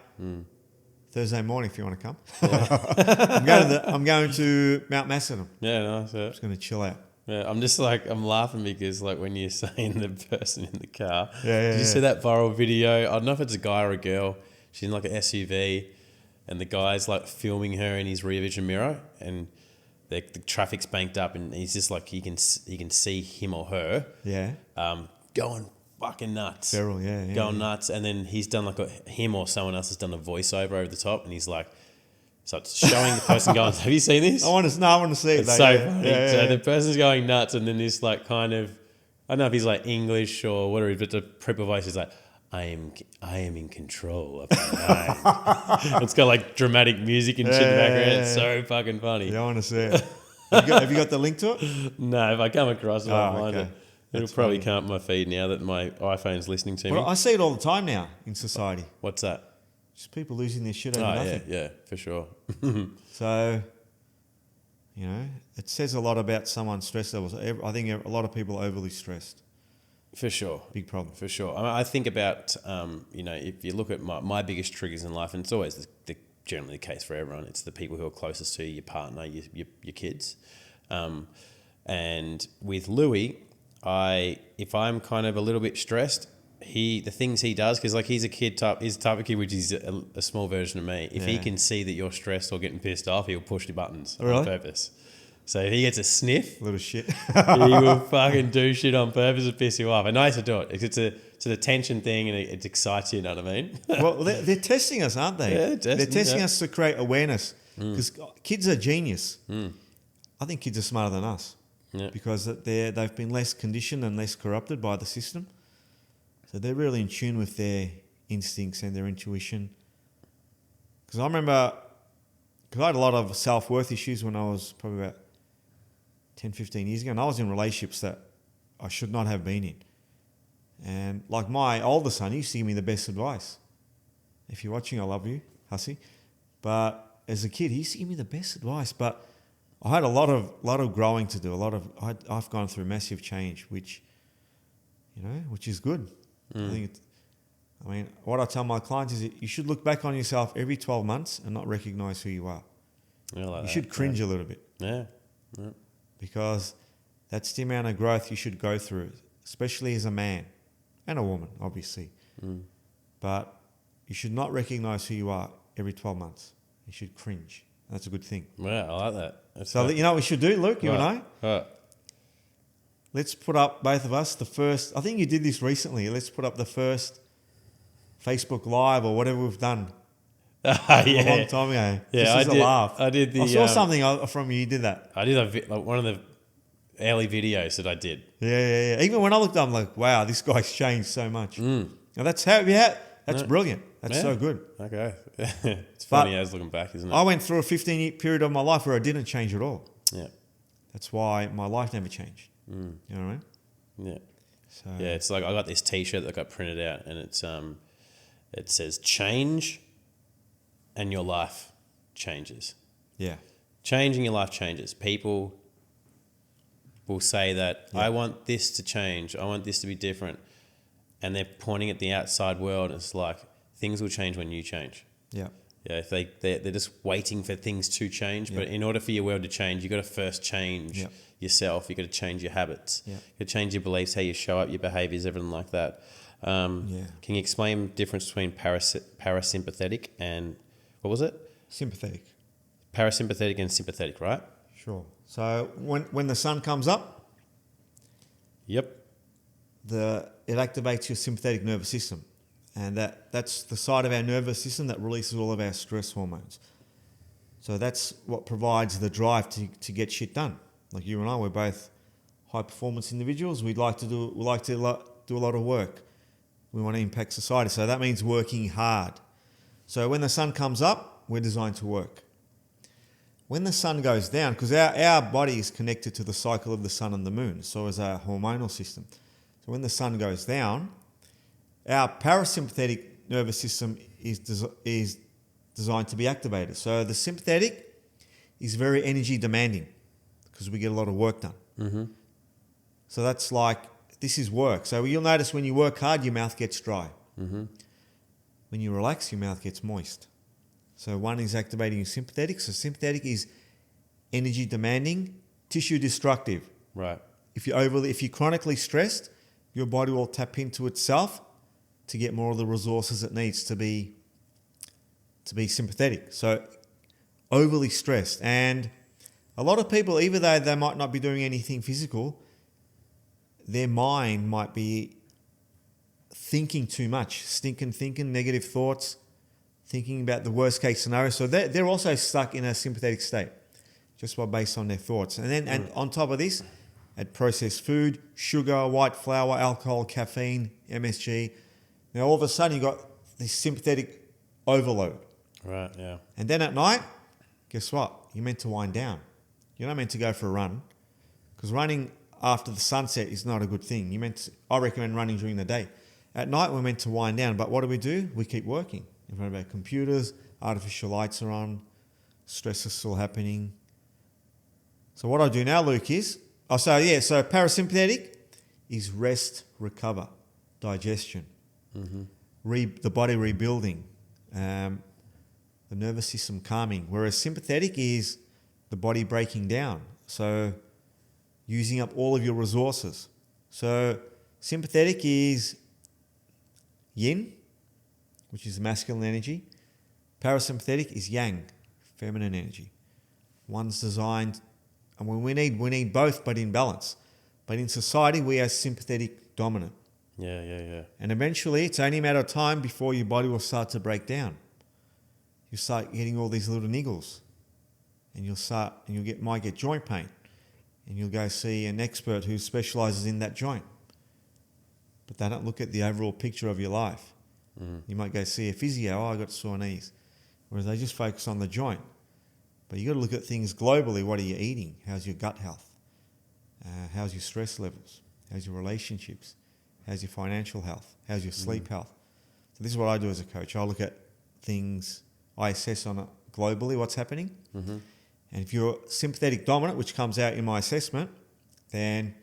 Thursday morning if you want to come. Yeah. I'm going to Mount Macedon. Yeah, nice. Yeah. I'm just going to chill out. Yeah, I'm laughing because when you're saying the person in the car, did you see that viral video? I don't know if it's a guy or a girl. She's in like an SUV, and the guy's like filming her in his rear vision mirror, and the traffic's banked up, and he's just like you can see him or her, going fucking nuts, feral, going nuts, and then he's done him or someone else has done a voiceover over the top, and he's like. So it's showing the person going, have you seen this? I want to see it. It's so funny. So the person's going nuts, and then this kind of, I don't know if he's like English or whatever, but the prepper voice is like, I am in control of my mind. It's got like dramatic music and shit in the background. It's so fucking funny. I want to see it. Have you got the link to it? No, if I come across it, I'll find it. It'll probably come up my feed now that my iPhone's listening to me. I see it all the time now in society. What's that? Just people losing their shit over nothing. Yeah, for sure. So, it says a lot about someone's stress levels. I think a lot of people are overly stressed. For sure. Big problem. For sure. I think about, if you look at my biggest triggers in life, and it's always generally the case for everyone, it's the people who are closest to you, your partner, your kids. And with Louis, if I'm kind of a little bit stressed, the things he does, because like he's a type of kid which is a small version of me. If he can see that you're stressed or getting pissed off, he'll push the buttons on purpose. So if he gets a sniff, little shit, he will fucking do shit on purpose to piss you off. And I used to do it. It's an attention thing, and it excites you. You know what I mean? Well, they're testing us, aren't they? Yeah, they're testing us to create awareness, because kids are genius. I think kids are smarter than us because they've been less conditioned and less corrupted by the system. So they're really in tune with their instincts and their intuition. Because I remember, I had a lot of self-worth issues when I was probably about 10, 15 years ago, and I was in relationships that I should not have been in. And like my older son, he used to give me the best advice. If you're watching, I love you, hussy. But as a kid, he used to give me the best advice. But I had a lot of growing to do. I've gone through massive change, which is good. I mean, what I tell my clients is that you should look back on yourself every 12 months and not recognize who you are. You should cringe a little bit. Yeah. Because that's the amount of growth you should go through, especially as a man and a woman, obviously. But you should not recognize who you are every 12 months. You should cringe. That's a good thing. Yeah, I like that. So you know what we should do, Luke, you and I? Right. Let's put up, both of us, the first... I think you did this recently. Let's put up the first Facebook Live or whatever we've done. A long time ago. Yeah, I did. A laugh. I did the... I saw something from you did that. I did one of the early videos that I did. Yeah. Even when I looked up, I'm like, wow, this guy's changed so much. Now that's that's brilliant. That's so good. Okay. It's funny as looking back, isn't it? I went through a 15-year period of my life where I didn't change at all. Yeah. That's why my life never changed. You know what I mean? Yeah. So yeah, it's like I got this T-shirt that got printed out, and it says change, and your life changes. Yeah. Changing your life changes. People will say that I want this to change. I want this to be different, and they're pointing at the outside world. And it's like things will change when you change. Yeah. Yeah. If they're just waiting for things to change, but in order for your world to change, you got to first change yourself. You got to change your habits. You got to change your beliefs, how you show up, your behaviors, everything like that. Can you explain the difference between parasympathetic and what was it? Sympathetic. Parasympathetic and sympathetic, right? Sure. So when the sun comes up, it activates your sympathetic nervous system, and that's the side of our nervous system that releases all of our stress hormones. So that's what provides the drive to get shit done. Like you and I, we're both high performance individuals. We like to do a lot of work. We want to impact society. So that means working hard. So when the sun comes up, we're designed to work. When the sun goes down, because our body is connected to the cycle of the sun and the moon, so is our hormonal system. So when the sun goes down, our parasympathetic nervous system is designed to be activated. So the sympathetic is very energy demanding because we get a lot of work done. So that's like, this is work. So you'll notice when you work hard, your mouth gets dry. When you relax, your mouth gets moist. So one is activating your sympathetic. So sympathetic is energy demanding, tissue destructive. Right. If you're chronically stressed, your body will tap into itself to get more of the resources it needs to be sympathetic. So overly stressed. And a lot of people, even though they might not be doing anything physical, their mind might be thinking too much, stinking thinking, negative thoughts, thinking about the worst case scenario. So they're also stuck in a sympathetic state just based on their thoughts. And then and on top of this, add processed food, sugar, white flour, alcohol, caffeine, MSG. Now all of a sudden you've got this sympathetic overload. Right, yeah. And then at night, guess what? You're meant to wind down. You're not meant to go for a run, because running after the sunset is not a good thing. I recommend running during the day. At night, we're meant to wind down, but what do? We keep working in front of our computers, artificial lights are on, stress is still happening. So what I do now, Luke, is, so parasympathetic is rest, recover, digestion, the body rebuilding, the nervous system calming, whereas sympathetic is the body breaking down, so using up all of your resources. So sympathetic is yin, which is masculine energy. Parasympathetic is yang, feminine energy. One's designed, and we need both, but in balance. But in society, we are sympathetic dominant. Yeah. And eventually, it's only a matter of time before your body will start to break down. You start getting all these little niggles, and might get joint pain, and you'll go see an expert who specialises in that joint. But they don't look at the overall picture of your life. You might go see a physio. I got sore knees, whereas they just focus on the joint. But you got to look at things globally. What are you eating? How's your gut health? How's your stress levels? How's your relationships? How's your financial health? How's your sleep health? So this is what I do as a coach. I look at things, I assess on it globally what's happening. And if you're sympathetic dominant, which comes out in my assessment, then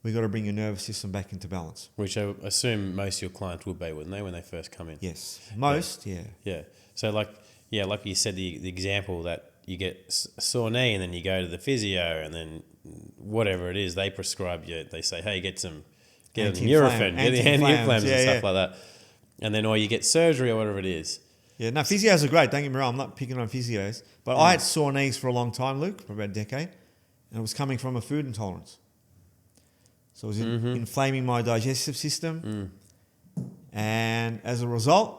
we've got to bring your nervous system back into balance. Which I assume most of your clients would be, wouldn't they, when they first come in? Yes. Most, yeah. Yeah. So like you said, the example that you get a sore knee and then you go to the physio and then whatever it is, they prescribe you, they say, hey, get some Nurofen, get the anti-inflammatories and stuff like that. And then, or you get surgery or whatever it is. Yeah, no, physios are great. Don't get me wrong. I'm not picking on physios. But I had sore knees for a long time, Luke, for about a decade. And it was coming from a food intolerance. So it was inflaming my digestive system. And as a result,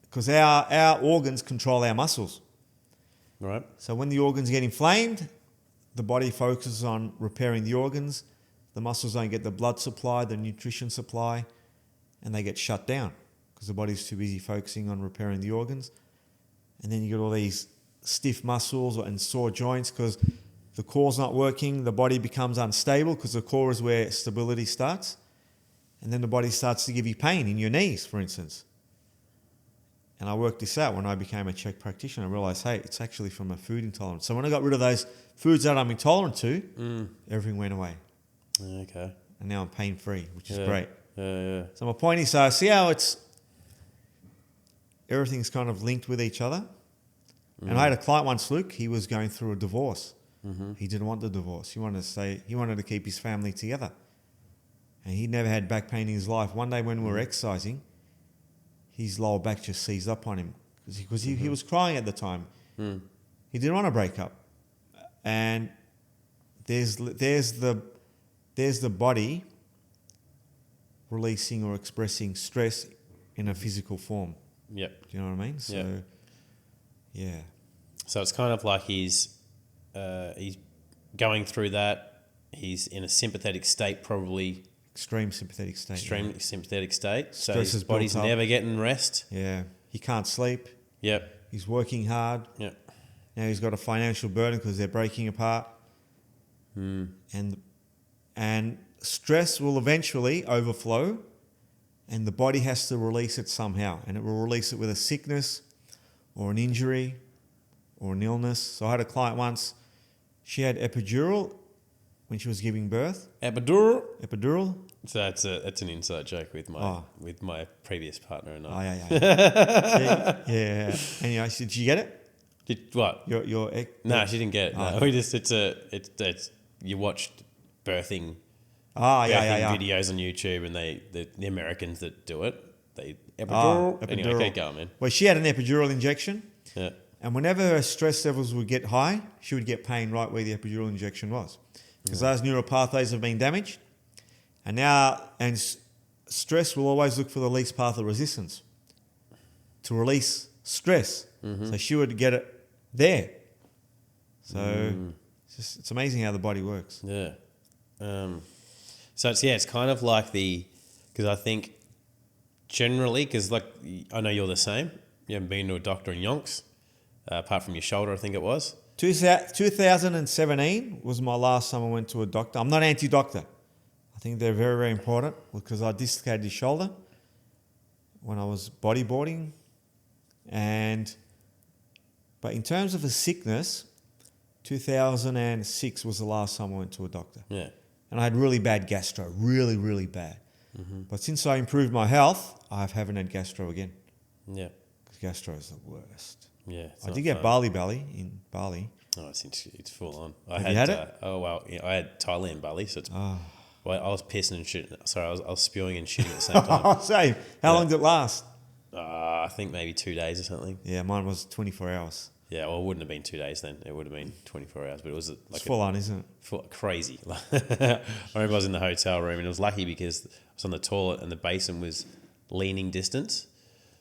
because our organs control our muscles. Right. So when the organs get inflamed, the body focuses on repairing the organs. The muscles don't get the blood supply, the nutrition supply, and they get shut down because the body's too busy focusing on repairing the organs. And then you get all these stiff muscles and sore joints because the core's not working. The body becomes unstable because the core is where stability starts. And then the body starts to give you pain in your knees, for instance. And I worked this out when I became a Czech practitioner. I realised, hey, it's actually from a food intolerance. So when I got rid of those foods that I'm intolerant to, everything went away. Okay. And now I'm pain-free, which is great. Yeah. So my point is, see how everything's kind of linked with each other? And I had a client once, Luke, he was going through a divorce. He didn't want the divorce. He wanted to keep his family together. And he'd never had back pain in his life. One day when we were exercising, his lower back just seized up on him because he was crying at the time. He didn't want to break up. And there's the body releasing or expressing stress in a physical form. Yep. Do you know what I mean? So, yeah. So it's kind of like he's going through that. He's in a sympathetic state, probably. Extreme sympathetic state. So his body's never getting rest. Yeah. He can't sleep. Yep. He's working hard. Yep. Now he's got a financial burden because they're breaking apart. And stress will eventually overflow and the body has to release it somehow. And it will release it with a sickness or an injury or an illness. So I had a client once, she had epidural when she was giving birth. Epidural. So that's an inside joke with my previous partner and I. Yeah. Anyway, did you get it? Did what? No, she didn't get it. No. We just it's you watched birthing videos on YouTube and the Americans that do it, they epidural. Anyway, keep going, man. Well, she had an epidural injection. Yeah. And whenever her stress levels would get high, she would get pain right where the epidural injection was. Because those neural pathways have been damaged. And stress will always look for the least path of resistance to release stress. So she would get it there. So it's amazing how the body works. Yeah. So it's kind of like because I think generally, because like I know you're the same. You haven't been to a doctor in yonks, apart from your shoulder, I think it was. 2017 was my last time I went to a doctor. I'm not anti-doctor. I think they're very, very important because I dislocated the shoulder when I was bodyboarding. But in terms of a sickness, 2006 was the last time I went to a doctor. Yeah. And I had really bad gastro, really, really bad. Mm-hmm. But since I improved my health, I haven't had gastro again. Yeah. Because gastro is the worst. Yeah. I did get Bali belly in Bali. Oh, it's full on. Have you had it? I had Thailand belly, so it's. Well, I was pissing and shitting. Sorry, I was spewing and shitting at the same time. Same. How long did it last? I think maybe 2 days or something. Yeah, mine was 24 hours. Yeah, well, it wouldn't have been 2 days then. It would have been 24 hours, but it was like it's full on, isn't it? Crazy. I remember I was in the hotel room and it was lucky because I was on the toilet and the basin was leaning distance,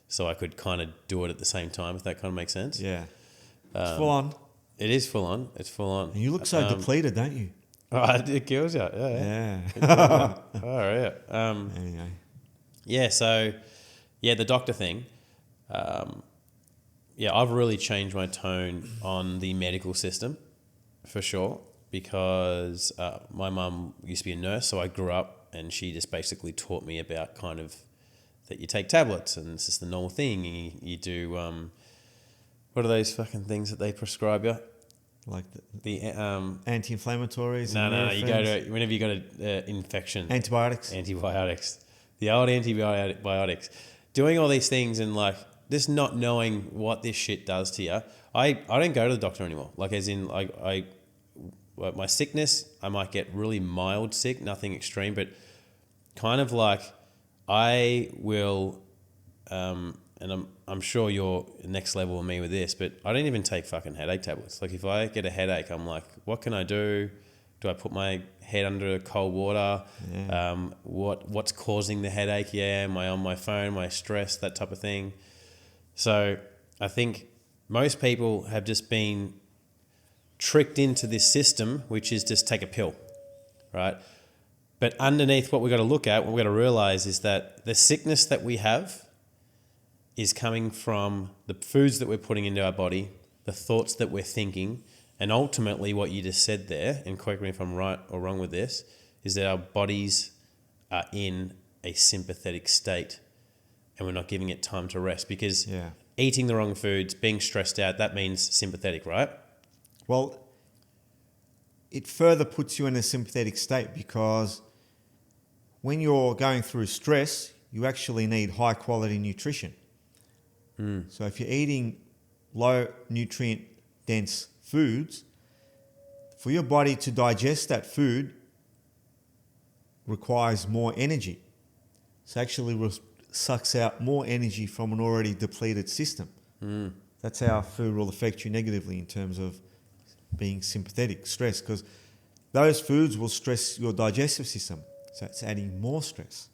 so I could kind of do it at the same time, if that kind of makes sense. Yeah. It's full on. It is full on. It's full on. And you look so depleted, don't you? Oh, it kills you. Yeah. All right. Anyway. Yeah. So, the doctor thing. I've really changed my tone on the medical system, for sure, because my mum used to be a nurse, so I grew up, and she just basically taught me about kind of that you take tablets, and it's just the normal thing. And you do what are those fucking things that they prescribe you? Like the anti-inflammatories. No. You go to whenever you got an infection. Antibiotics. The old antibiotics. Doing all these things and like just not knowing what this shit does to you. I don't go to the doctor anymore. Like as in like my sickness, I might get really mild sick, nothing extreme, but kind of like I will. And I'm sure you're next level with me with this, but I don't even take fucking headache tablets. Like if I get a headache, I'm like, what can I do? Do I put my head under cold water? Yeah. What's causing the headache? Yeah, am I on my phone? Am I stressed? That type of thing. So I think most people have just been tricked into this system, which is just take a pill, right? But underneath what we've got to look at, what we've got to realize is that the sickness that we have is coming from the foods that we're putting into our body, the thoughts that we're thinking, and ultimately what you just said there, and correct me if I'm right or wrong with this, is that our bodies are in a sympathetic state and we're not giving it time to rest because eating the wrong foods, being stressed out, that means sympathetic, right? Well, it further puts you in a sympathetic state because when you're going through stress, you actually need high quality nutrition. So if you're eating low nutrient dense foods, for your body to digest that food requires more energy. So actually sucks out more energy from an already depleted system. That's how food will affect you negatively in terms of being sympathetic, stress, because those foods will stress your digestive system. So it's adding more stress.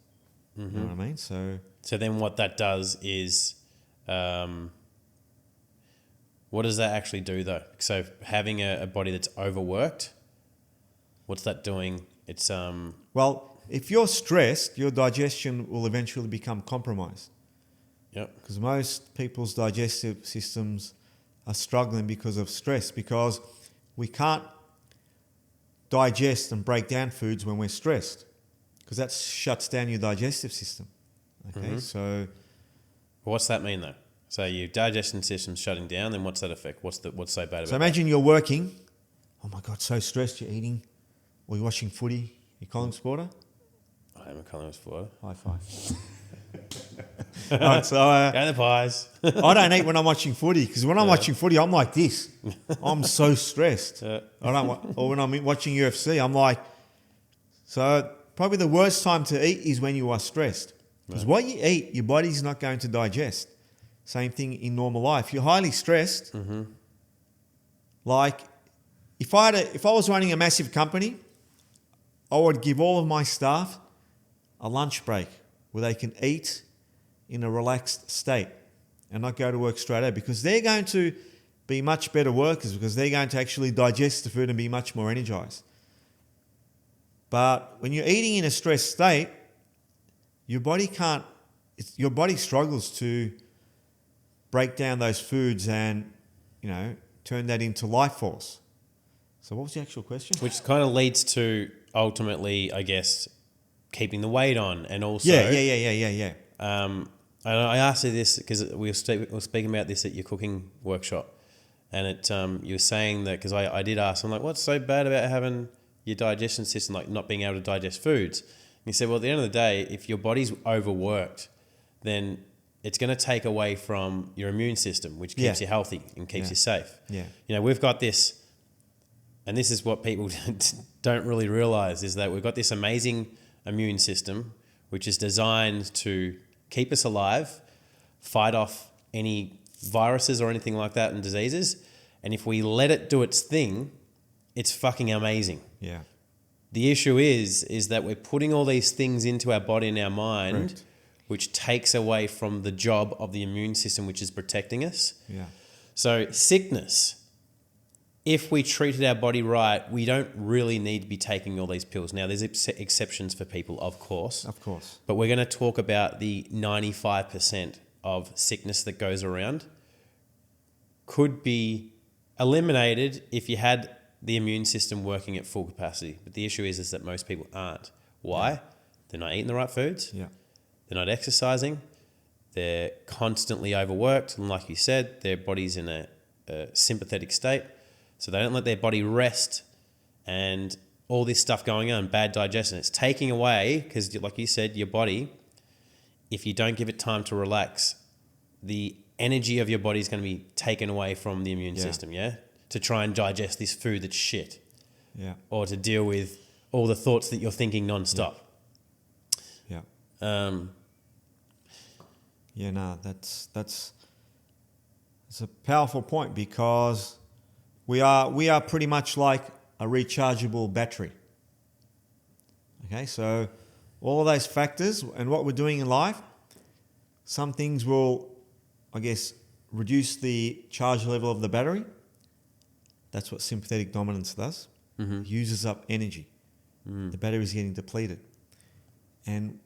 You know what I mean? So then what that does is... what does that actually do though? So having a body that's overworked, what's that doing? It's well, if you're stressed, your digestion will eventually become compromised. Yep. Because most people's digestive systems are struggling because of stress, because we can't digest and break down foods when we're stressed, because that shuts down your digestive system. Okay, so what's that mean though? So your digestion system's shutting down, then what's that affect? What's so bad about it? So imagine you're working, oh my God, so stressed, you're eating, or you're watching footy, you're Collingwood supporter? I am a Collingwood supporter. High five. Right, so, go the Pies. I don't eat when I'm watching footy, because when I'm watching footy, I'm like this. I'm so stressed. I don't. Or when I'm watching UFC, I'm like, so probably the worst time to eat is when you are stressed. Because what you eat, your body's not going to digest. Same thing in normal life. You're highly stressed. Like, if I was running a massive company, I would give all of my staff a lunch break where they can eat in a relaxed state and not go to work straight away, because they're going to be much better workers, because they're going to actually digest the food and be much more energized. But when you're eating in a stressed state, your body struggles to break down those foods and, turn that into life force. So what was the actual question? Which kind of leads to ultimately, I guess, keeping the weight on, and also Yeah. and I asked you this because we were speaking about this at your cooking workshop, and you were saying that because I did ask, I'm like, what's so bad about having your digestion system, like not being able to digest foods? And you said, well, at the end of the day, if your body's overworked, then it's going to take away from your immune system, which keeps you healthy and keeps you safe. Yeah. You know, we've got this, and this is what people don't really realize, is that we've got this amazing immune system, which is designed to keep us alive, fight off any viruses or anything like that and diseases. And if we let it do its thing, it's fucking amazing. Yeah. The issue is that we're putting all these things into our body and our mind, Correct. which takes away from the job of the immune system, which is protecting us. Yeah. So sickness, if we treated our body right, we don't really need to be taking all these pills. Now, there's exceptions for people, of course. Of course. But we're going to talk about the 95% of sickness that goes around could be eliminated if you had the immune system working at full capacity. But the issue is that most people aren't. Why? Yeah. They're not eating the right foods. Yeah. They're not exercising. They're constantly overworked. And like you said, their body's in a sympathetic state. So they don't let their body rest, and all this stuff going on, bad digestion. It's taking away, because like you said, your body, if you don't give it time to relax, the energy of your body is going to be taken away from the immune system, to try and digest this food that's shit. Yeah. Or to deal with all the thoughts that you're thinking nonstop. Yeah. That's a powerful point, because we are pretty much like a rechargeable battery. Okay, so all of those factors and what we're doing in life, some things will, I guess, reduce the charge level of the battery. That's what sympathetic dominance does. Mm-hmm. Uses up energy. The battery is getting depleted. And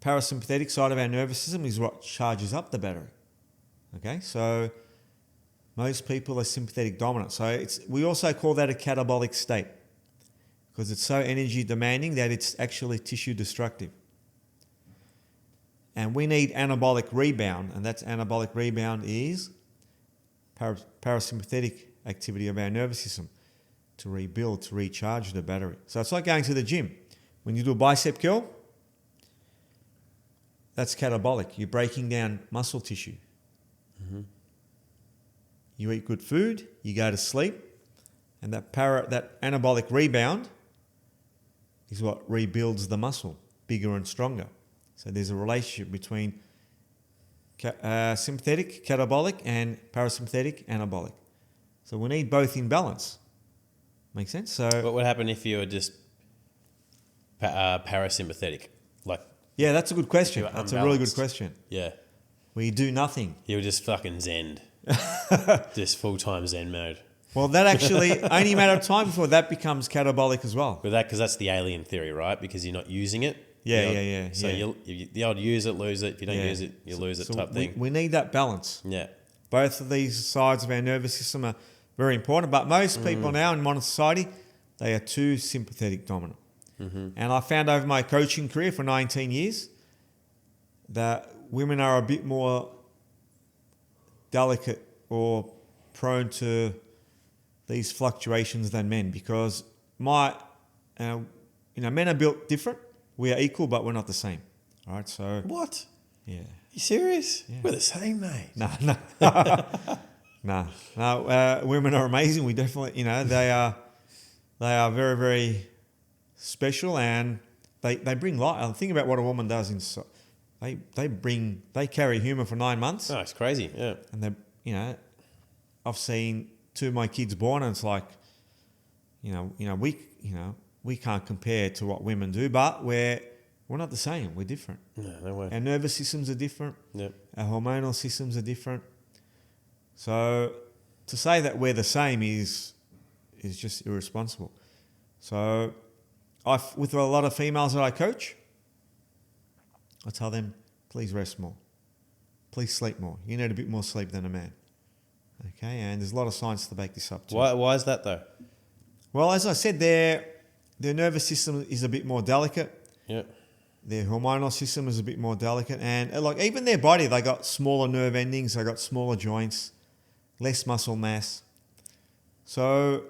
parasympathetic side of our nervous system is what charges up the battery. Okay, so most people are sympathetic dominant. So we also call that a catabolic state, because it's so energy demanding that it's actually tissue destructive. And we need anabolic rebound, and that's anabolic rebound is parasympathetic activity of our nervous system to rebuild, to recharge the battery. So it's like going to the gym. When you do a bicep curl, that's catabolic. You're breaking down muscle tissue. Mm-hmm. You eat good food, you go to sleep, and that anabolic rebound is what rebuilds the muscle bigger and stronger. So there's a relationship between sympathetic, catabolic, and parasympathetic, anabolic. So we need both in balance. Make sense? So what would happen if you were just parasympathetic? Yeah, that's a good question. That's a really good question. Yeah. We do nothing. You were just fucking zen. Just full-time zen mode. Well, that actually only a matter of time before that becomes catabolic as well. Because that's the alien theory, right? Because you're not using it. Yeah. So you'll use it, lose it. If you don't use it, you lose it type thing. We need that balance. Yeah. Both of these sides of our nervous system are very important, but most people now in modern society, they are too sympathetic dominant. Mm-hmm. And I found over my coaching career for 19 years that women are a bit more delicate or prone to these fluctuations than men, because men are built different. We are equal, but we're not the same. All right, so what? Yeah. You serious? Yeah. We're the same, mate. No. Women are amazing. We definitely, they are very, very special, and they bring light. Think about what a woman does inside. They carry humour for 9 months. Oh, it's crazy. Yeah. And I've seen 2 of my kids born, and it's like, we can't compare to what women do, but we're not the same. We're different. No way. Our nervous systems are different. Yep. Our hormonal systems are different. So to say that we're the same is just irresponsible. So with a lot of females that I coach, I tell them, please rest more. Please sleep more. You need a bit more sleep than a man. Okay, and there's a lot of science to back this up too. Why is that though? Well, as I said, their nervous system is a bit more delicate. Yeah. Their hormonal system is a bit more delicate, and like even their body, they got smaller nerve endings, they got smaller joints, less muscle mass. So,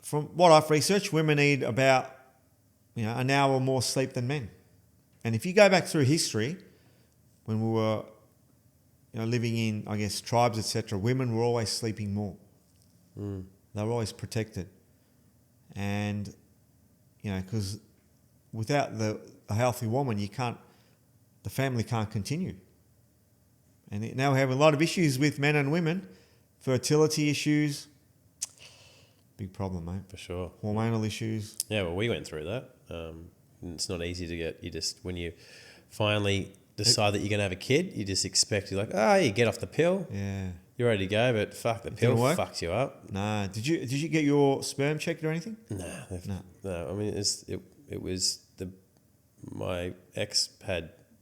from what I've researched, women need about an hour or more sleep than men. And if you go back through history, when we were living in, I guess, tribes, etc., women were always sleeping more. They were always protected, and because without a healthy woman, the family can't continue. And now we have a lot of issues with men and women, fertility issues, big problem, mate. For sure. Hormonal issues. Yeah, well, we went through that. It's not easy to get. When you finally decide that you're going to have a kid, you just expect, you're like, you get off the pill. Yeah. You're ready to go, but fuck, the pill fucks you up. Nah. Did you get your sperm checked or anything? No. I mean, it was my ex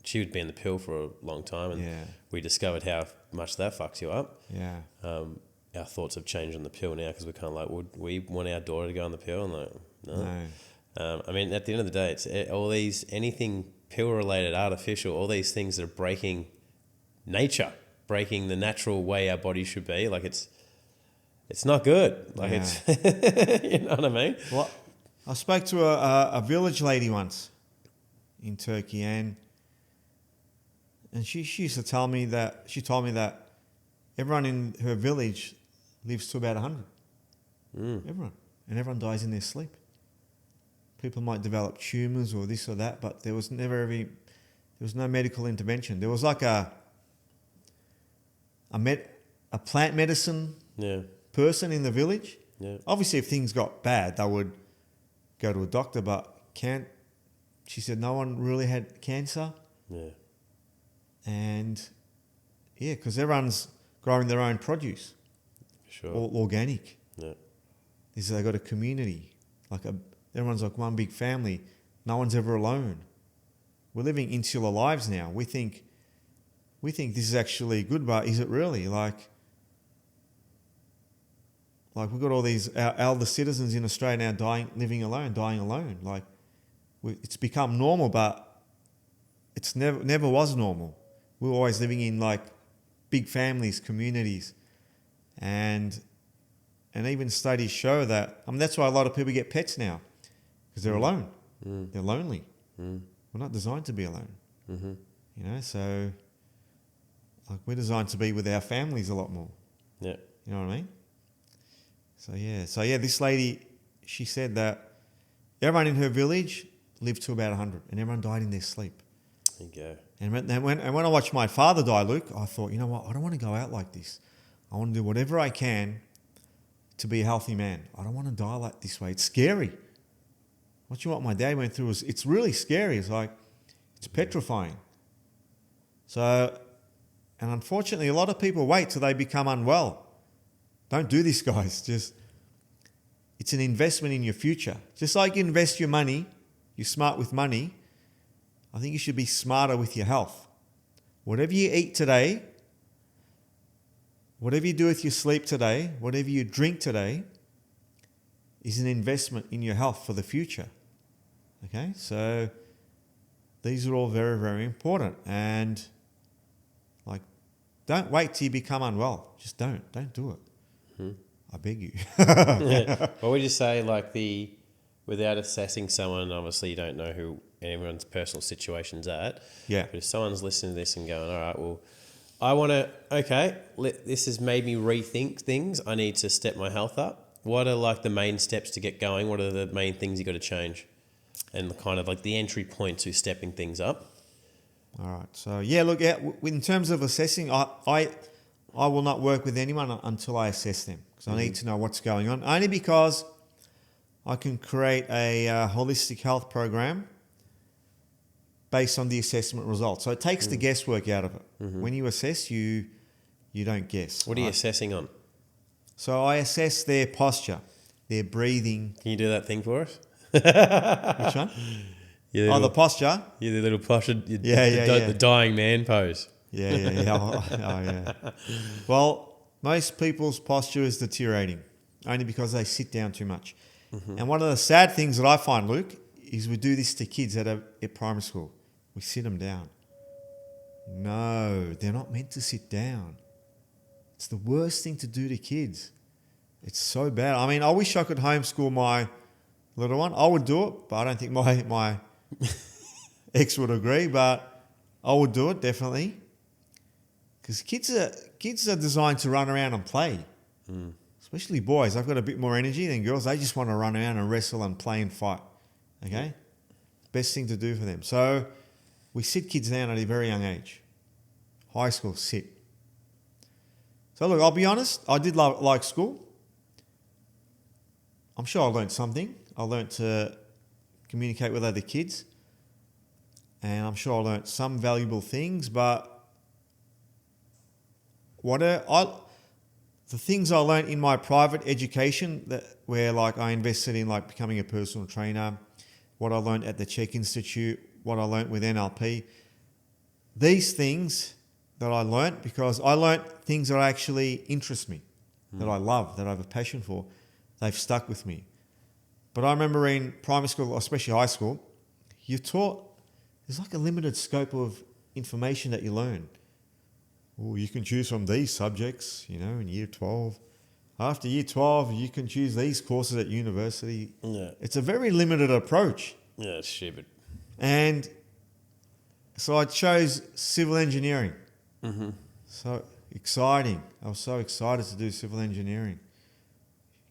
she would be in the pill for a long time, and we discovered how much that fucks you up. Yeah. Our thoughts have changed on the pill now, because we're kind of like, would we want our daughter to go on the pill? And like, no. I mean, at the end of the day, it's all these, anything pill-related, artificial, all these things that are breaking nature, breaking the natural way our body should be. Like, it's not good. Like, it's, you know what I mean? Well, I spoke to a village lady once in Turkey, and she used to tell me that, everyone in her village lives to about 100. Everyone. And everyone dies in their sleep. People might develop tumours or this or that, but there was no medical intervention. There was like a plant medicine person in the village. Yeah. Obviously, if things got bad, they would go to a doctor, but she said no one really had cancer. Yeah. And because everyone's growing their own produce. Sure. All organic. Yeah. They got a community, everyone's like one big family. No one's ever alone. We're living insular lives now. We think this is actually good, but is it really? Like we've got all these our elder citizens in Australia now dying alone. Like it's become normal, but it's never was normal. We were always living in like big families, communities, and even studies show that. That's why a lot of people get pets now, because they're alone. They're lonely. We're not designed to be alone. So like we're designed to be with our families a lot more. Yeah. You know what I mean? So yeah, this lady, she said that everyone in her village lived to about 100, and everyone died in their sleep. There you go. And when I watched my father die, Luke, I thought, you know what? I don't want to go out like this. I want to do whatever I can to be a healthy man. I don't want to die like this way. It's scary. Watching what my dad went through, it's really scary. It's petrifying. So, and unfortunately, a lot of people wait till they become unwell. Don't do this, guys. It's an investment in your future. Just like you invest your money, you're smart with money, I think you should be smarter with your health. Whatever you eat today, whatever you do with your sleep today, whatever you drink today, is an investment in your health for the future. Okay? So these are all very, very important. And don't wait till you become unwell. Just don't. Don't do it. I beg you. Yeah. Well, we just say without assessing someone, obviously you don't know who everyone's personal situation's at. Yeah. But if someone's listening to this and going, all right, well, I want to, this has made me rethink things. I need to step my health up. What are the main steps to get going? What are the main things you got to change? And kind of the entry point to stepping things up. All right. So in terms of assessing, I will not work with anyone until I assess them, because I need to know what's going on. Only because I can create a holistic health program based on the assessment results. So it takes the guesswork out of it. When you assess, you don't guess. What are you assessing on? So I assess their posture, their breathing. Can you do that thing for us? Which one? The posture. Yeah, the little posture. The dying man pose. Yeah. Oh, yeah. Well, most people's posture is deteriorating only because they sit down too much. And one of the sad things that I find, Luke, is we do this to kids at primary school. We sit them down. No, they're not meant to sit down. It's the worst thing to do to kids. It's so bad. I mean, I wish I could homeschool my little one. I would do it, but I don't think my ex would agree, but I would do it, definitely. Because kids are designed to run around and play. Especially boys. They've got a bit more energy than girls. They just want to run around and wrestle and play and fight. Okay? Best thing to do for them. So we sit kids down at a very young age. High school, sit. So look, I'll be honest, I did like school. I'm sure I learned something. I learned to communicate with other kids. And I'm sure I learned some valuable things, but the things I learned in my private education where like I invested in like becoming a personal trainer, what I learned at the Czech Institute, what I learned with NLP, these things that I learned because I learned things that actually interest me, that I love, that I have a passion for, they've stuck with me. But I remember in primary school, especially high school, you're taught there's like a limited scope of information that you learn. Oh, you can choose from these subjects, in year 12. After year 12, you can choose these courses at university. Yeah. It's a very limited approach. Yeah, it's stupid. And so I chose civil engineering. So exciting. I was so excited to do civil engineering.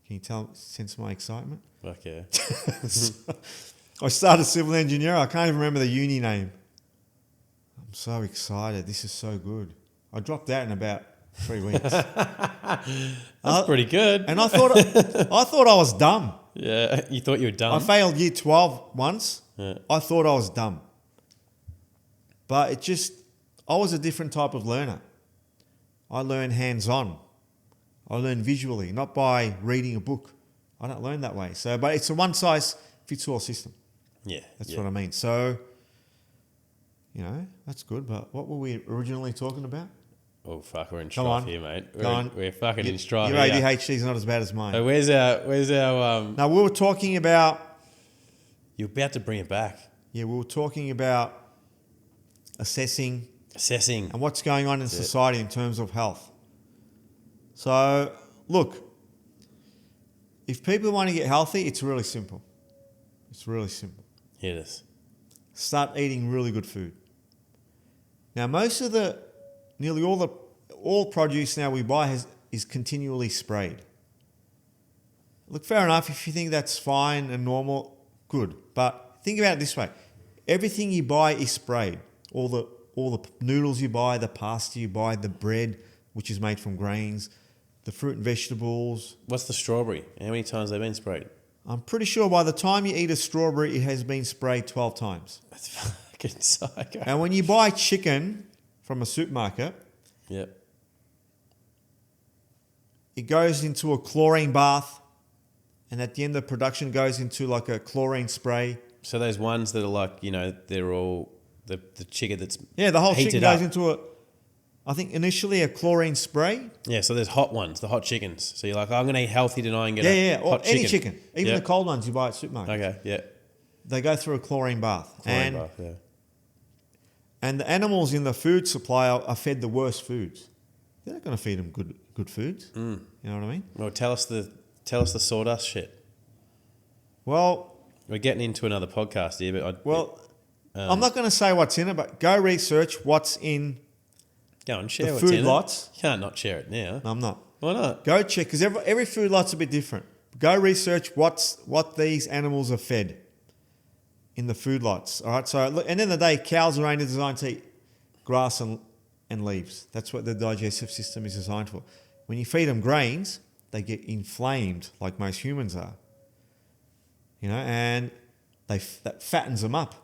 Can you sense my excitement? Fuck yeah. I started civil engineering. I can't even remember the uni name. I'm so excited. This is so good. I dropped out in about 3 weeks. That's pretty good. And I thought I was dumb. Yeah, you thought you were dumb? I failed year 12 once. Yeah. I thought I was dumb. But I was a different type of learner. I learned hands-on. I learned visually, not by reading a book. I don't learn that way. But it's a one-size-fits-all system. Yeah. That's what I mean. So, that's good. But what were we originally talking about? Oh, fuck, we're in Come strife on. here, mate. Go on. We're fucking in strife Your here. ADHD is not as bad as mine. So where's our Now, we were talking about... You're about to bring it back. Yeah, we were talking about assessing and what's going on in society in terms of health. So, look, if people want to get healthy, it's really simple. It's really simple. Hear this. Start eating really good food. Now, nearly all produce now we buy is continually sprayed. Look, fair enough. If you think that's fine and normal, good. But think about it this way: everything you buy is sprayed. All the noodles you buy, the pasta you buy, the bread, which is made from grains, the fruit and vegetables. What's the strawberry? How many times have they been sprayed? I'm pretty sure by the time you eat a strawberry, it has been sprayed 12 times. That's fucking psycho. And when you buy chicken from a supermarket, Yep. it goes into a chlorine bath, and at the end of the production goes into like a chlorine spray. So those ones that are like, they're all the chicken that's Yeah, the whole heated chicken goes up. into I think initially a chlorine spray. Yeah, so there's hot ones, the hot chickens. So you're like, I'm going to eat healthy tonight and get Or hot any chicken. Even Yep. the cold ones you buy at supermarket. Okay, yeah. They go through a chlorine bath. Chlorine bath, yeah. And the animals in the food supply are fed the worst foods. They're not going to feed them good foods. You know what I mean? Well, tell us the sawdust shit. Well, We're getting into another podcast here, but I'm not going to say what's in it, but go research what's in go on, share the what's food in lots. it. You can't not share it now. No, I'm not. Why not? Go check, because every food lot's a bit different. Go research what these animals are fed in the food lots. All right. So look, at the end of the day, cows are only designed to eat grass and leaves. That's what the digestive system is designed for. When you feed them grains, they get inflamed like most humans are. And that fattens them up.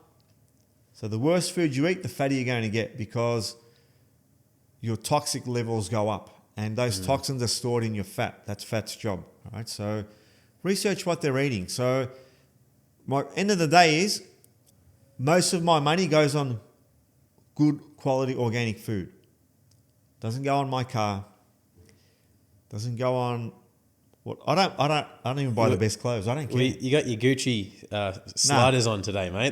So the worse food you eat, the fatter you're going to get, because your toxic levels go up. And those toxins are stored in your fat. That's fat's job. All right. So research what they're eating. So my end of the day is most of my money goes on good quality organic food. Doesn't go on my car. Doesn't go on. What I don't even buy the best clothes. I don't care. You got your Gucci sliders on today, mate.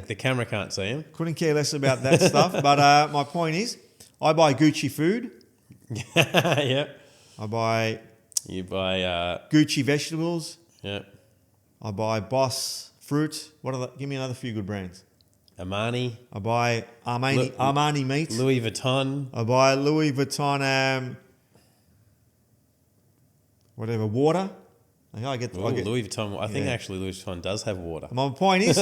The camera can't see them. Couldn't care less about that stuff. But my point is, I buy Gucci food. Yeah. You buy Gucci vegetables. Yeah. I buy Boss fruit. Give me another few good brands. Armani. I buy Armani meat. Louis Vuitton. I buy Louis Vuitton. Water. I get Louis Vuitton. I think actually Louis Vuitton does have water. My point is,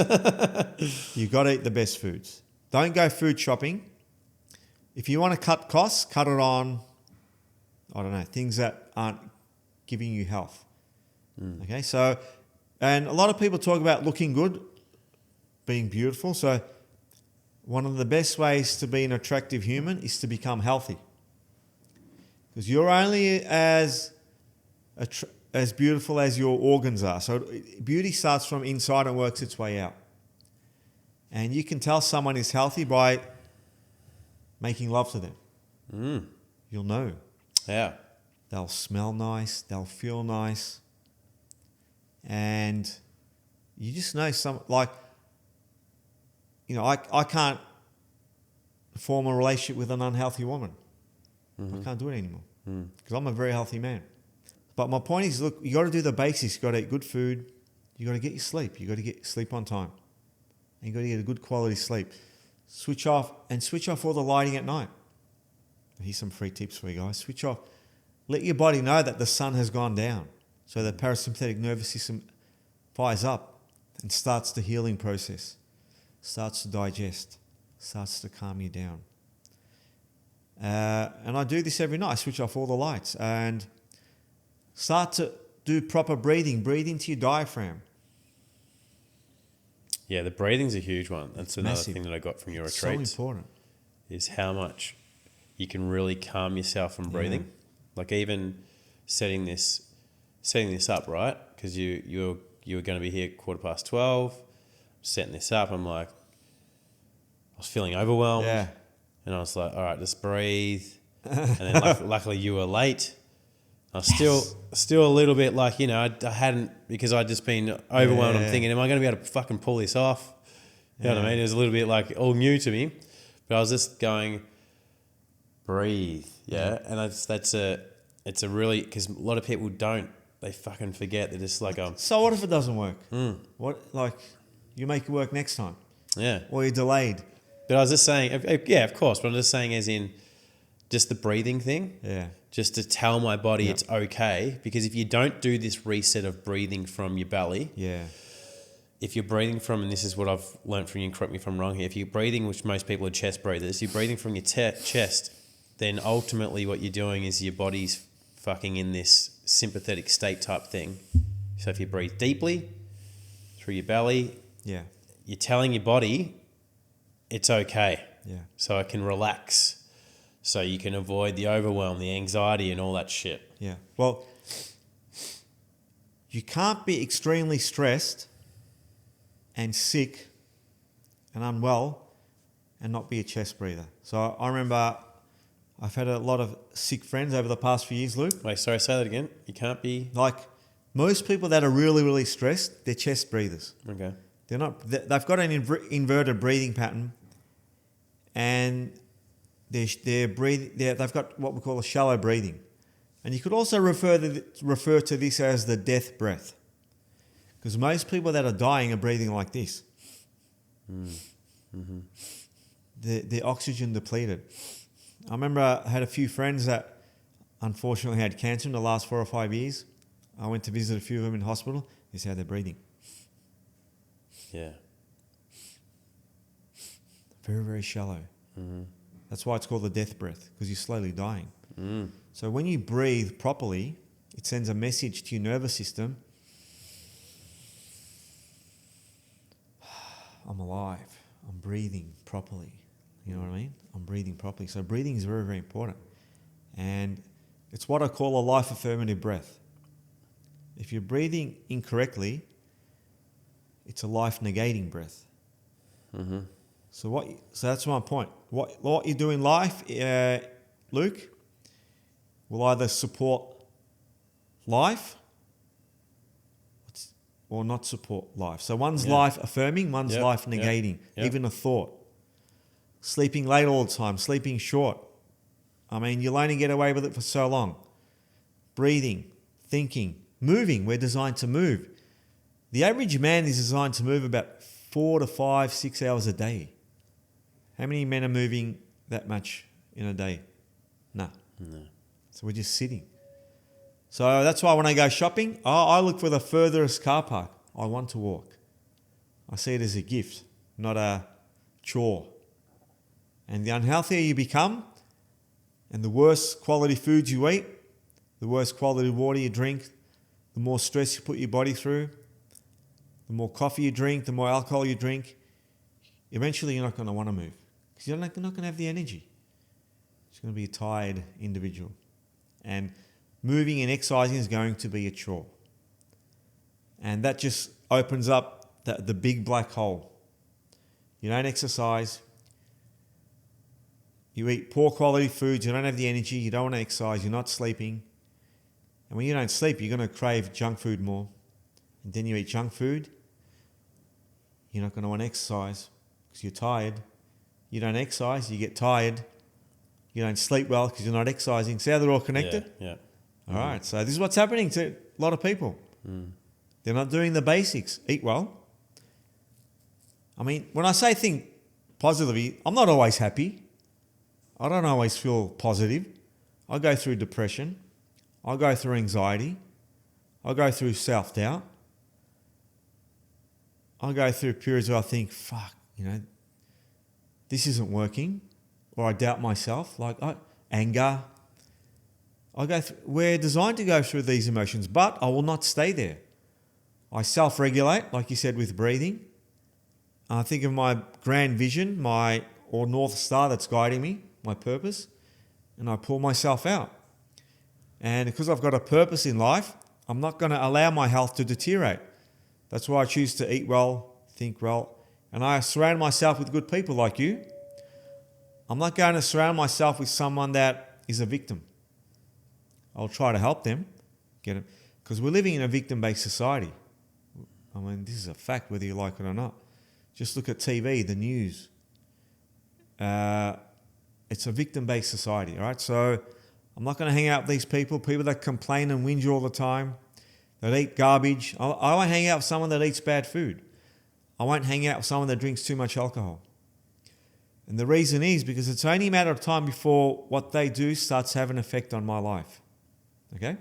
you got to eat the best foods. Don't go food shopping. If you want to cut costs, cut it on, I don't know, things that aren't giving you health. Okay, so, and a lot of people talk about looking good, being beautiful. So one of the best ways to be an attractive human is to become healthy. Because you're only as beautiful as your organs are. So beauty starts from inside and works its way out. And you can tell someone is healthy by making love to them. You'll know. Yeah. They'll smell nice. They'll feel nice. And you just know I can't form a relationship with an unhealthy woman. I can't do it anymore because I'm a very healthy man. But my point is, look, you got to do the basics. You got to eat good food. You got to get your sleep. You got to get sleep on time. And you got to get a good quality sleep. Switch off all the lighting at night. Here's some free tips for you guys. Switch off. Let your body know that the sun has gone down. So the parasympathetic nervous system fires up and starts the healing process. Starts to digest. Starts to calm you down. And I do this every night. I switch off all the lights and start to do proper breathing. Breathe into your diaphragm. Yeah, the breathing's a huge one. That's another massive. thing that I got from your retreats. So important. Is how much you can really calm yourself from breathing. Yeah. Like even setting this up, right? Because you were going to be here 12:15, setting this up. I'm like, I was feeling overwhelmed. Yeah. And I was like, all right, just breathe. And then luckily you were late. I was still a little bit like, I hadn't, because I'd just been overwhelmed. Yeah. I'm thinking, am I going to be able to fucking pull this off? You know what I mean? It was a little bit like all new to me. But I was just going, breathe. Yeah. And it's a really, because a lot of people don't, they fucking forget. They're just like, so what if it doesn't work? You make it work next time. Yeah. Or you're delayed. But I was just saying, yeah, of course. But I'm just saying as in just the breathing thing. Yeah. Just to tell my body it's okay. Because if you don't do this reset of breathing from your belly. Yeah. If you're breathing from, and this is what I've learned from you, and correct me if I'm wrong here, if you're breathing, which most people are chest breathers, you're breathing from your chest, then ultimately what you're doing is your body's fucking in this sympathetic state type thing. So if you breathe deeply through your belly, you're telling your body it's okay. Yeah. So it can relax. So you can avoid the overwhelm, the anxiety and all that shit. Yeah. Well, you can't be extremely stressed and sick and unwell and not be a chest breather. So I remember I've had a lot of sick friends over the past few years, Luke. Wait, sorry, say that again. You can't be... Like most people that are really, really stressed, they're chest breathers. Okay. They're not. They've got an inverted breathing pattern, and they've got what we call a shallow breathing, and you could also refer to this as the death breath, because most people that are dying are breathing like this. Mm-hmm. They're oxygen depleted. I remember I had a few friends that unfortunately had cancer in the last 4 or 5 years. I went to visit a few of them in hospital. This is how they're breathing. Yeah. Very, very shallow. Mm-hmm. That's why it's called the death breath, because you're slowly dying. Mm. So when you breathe properly, it sends a message to your nervous system. I'm alive. I'm breathing properly. You know what I mean? I'm breathing properly. So breathing is very, very important. And it's what I call a life affirmative breath. If you're breathing incorrectly, it's a life negating breath. Mm-hmm. So that's my point. What you do in life Luke, will either support life or not support life. So one's life affirming, one's life negating, even a thought. Sleeping late all the time, sleeping short. I mean, you'll only get away with it for so long. Breathing, thinking, moving. We're designed to move. The average man is designed to move about 4 to 5, 6 hours a day. How many men are moving that much in a day? No. So we're just sitting. So that's why when I go shopping, I look for the furthest car park. I want to walk. I see it as a gift, not a chore. And the unhealthier you become, and the worse quality foods you eat, the worse quality water you drink, the more stress you put your body through, the more coffee you drink, the more alcohol you drink, eventually you're not going to want to move because you're not going to have the energy. It's going to be a tired individual. And moving and exercising is going to be a chore. And that just opens up the big black hole. You don't exercise. You eat poor quality foods. You don't have the energy. You don't want to exercise. You're not sleeping. And when you don't sleep, you're going to crave junk food more. And then you eat junk food. You're not going to want to exercise because you're tired. You don't exercise, you get tired. You don't sleep well because you're not exercising. See how they're all connected? Yeah. All right, so this is what's happening to a lot of people. They're not doing the basics. Eat well. I mean, when I say think positively, I'm not always happy. I don't always feel positive. I go through depression. I go through anxiety. I go through self-doubt. I go through periods where I think, fuck, this isn't working. Or I doubt myself, anger. We're designed to go through these emotions, but I will not stay there. I self-regulate, like you said, with breathing. I think of my grand vision, or North Star that's guiding me, my purpose, and I pull myself out. And because I've got a purpose in life, I'm not going to allow my health to deteriorate. That's why I choose to eat well, think well, and I surround myself with good people like you. I'm not going to surround myself with someone that is a victim. I'll try to help them, because we're living in a victim-based society. I mean, this is a fact, whether you like it or not. Just look at TV, the news. It's a victim-based society, all right? So I'm not going to hang out with these people that complain and whinge all the time, that eat garbage. I won't hang out with someone that eats bad food. I won't hang out with someone that drinks too much alcohol. And the reason is because it's only a matter of time before what they do starts to have an effect on my life. Okay?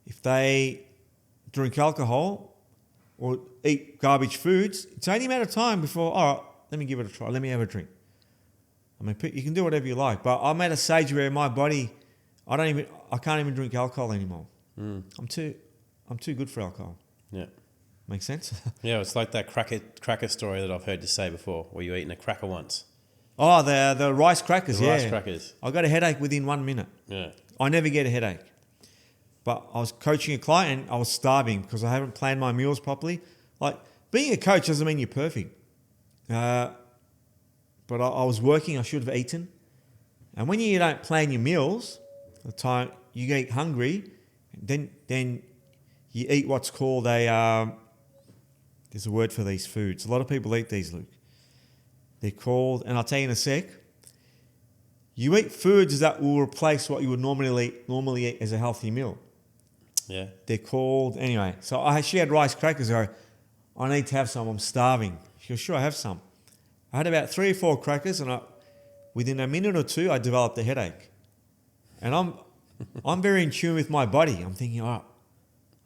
If they drink alcohol or eat garbage foods, it's only a matter of time before, all right, let me give it a try. Let me have a drink. I mean, you can do whatever you like, but I'm at a stage where my body, I can't even drink alcohol anymore. I'm too good for alcohol. Yeah. Makes sense? Yeah, it's like that cracker story that I've heard you say before, where you eaten a cracker once. Oh, the rice crackers, Rice crackers. I got a headache within 1 minute. Yeah. I never get a headache. But I was coaching a client and I was starving because I haven't planned my meals properly. Like, being a coach doesn't mean you're perfect. But I was working, I should have eaten. And when you don't plan your meals, the time you get hungry, then you eat what's called there's a word for these foods. A lot of people eat these, Luke. They're called, and I'll tell you in a sec, you eat foods that will replace what you would normally eat as a healthy meal. Yeah. They're called, anyway. So she had rice crackers. I need to have some. I'm starving. She goes, sure, I have some. I had about 3 or 4 crackers, and within a minute or two, I developed a headache. And I'm very in tune with my body. I'm thinking, all right,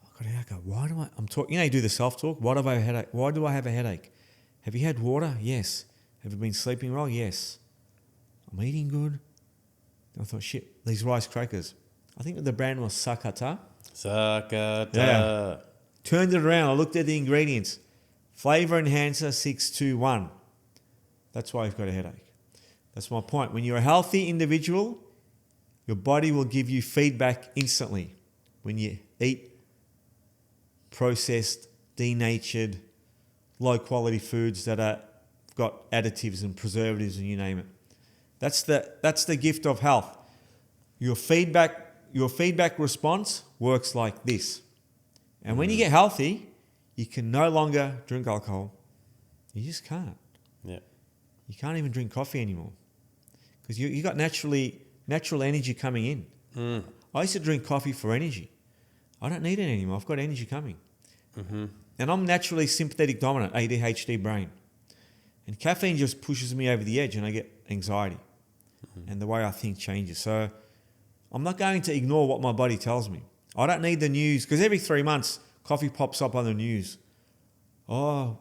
I've got a headache. Why do I'm talking? You do the self-talk. Why do I have a headache? Have you had water? Yes. Have you been sleeping well? Yes. I'm eating good. I thought, shit, these rice crackers. I think the brand was Sakata. Sakata. Turned it around. I looked at the ingredients. Flavor enhancer 621. That's why you've got a headache. That's my point. When you're a healthy individual, your body will give you feedback instantly. When you eat processed, denatured, low quality foods that are got additives and preservatives and you name it. That's the gift of health. your feedback response works like this. And when you get healthy, you can no longer drink alcohol. You just can't. Yeah. You can't even drink coffee anymore because you got natural energy coming in. I used to drink coffee for energy. I don't need it anymore. I've got energy coming. And I'm naturally sympathetic dominant, ADHD brain. And caffeine just pushes me over the edge and I get anxiety. And the way I think changes. So I'm not going to ignore what my body tells me. I don't need the news because every 3 months, coffee pops up on the news. Oh,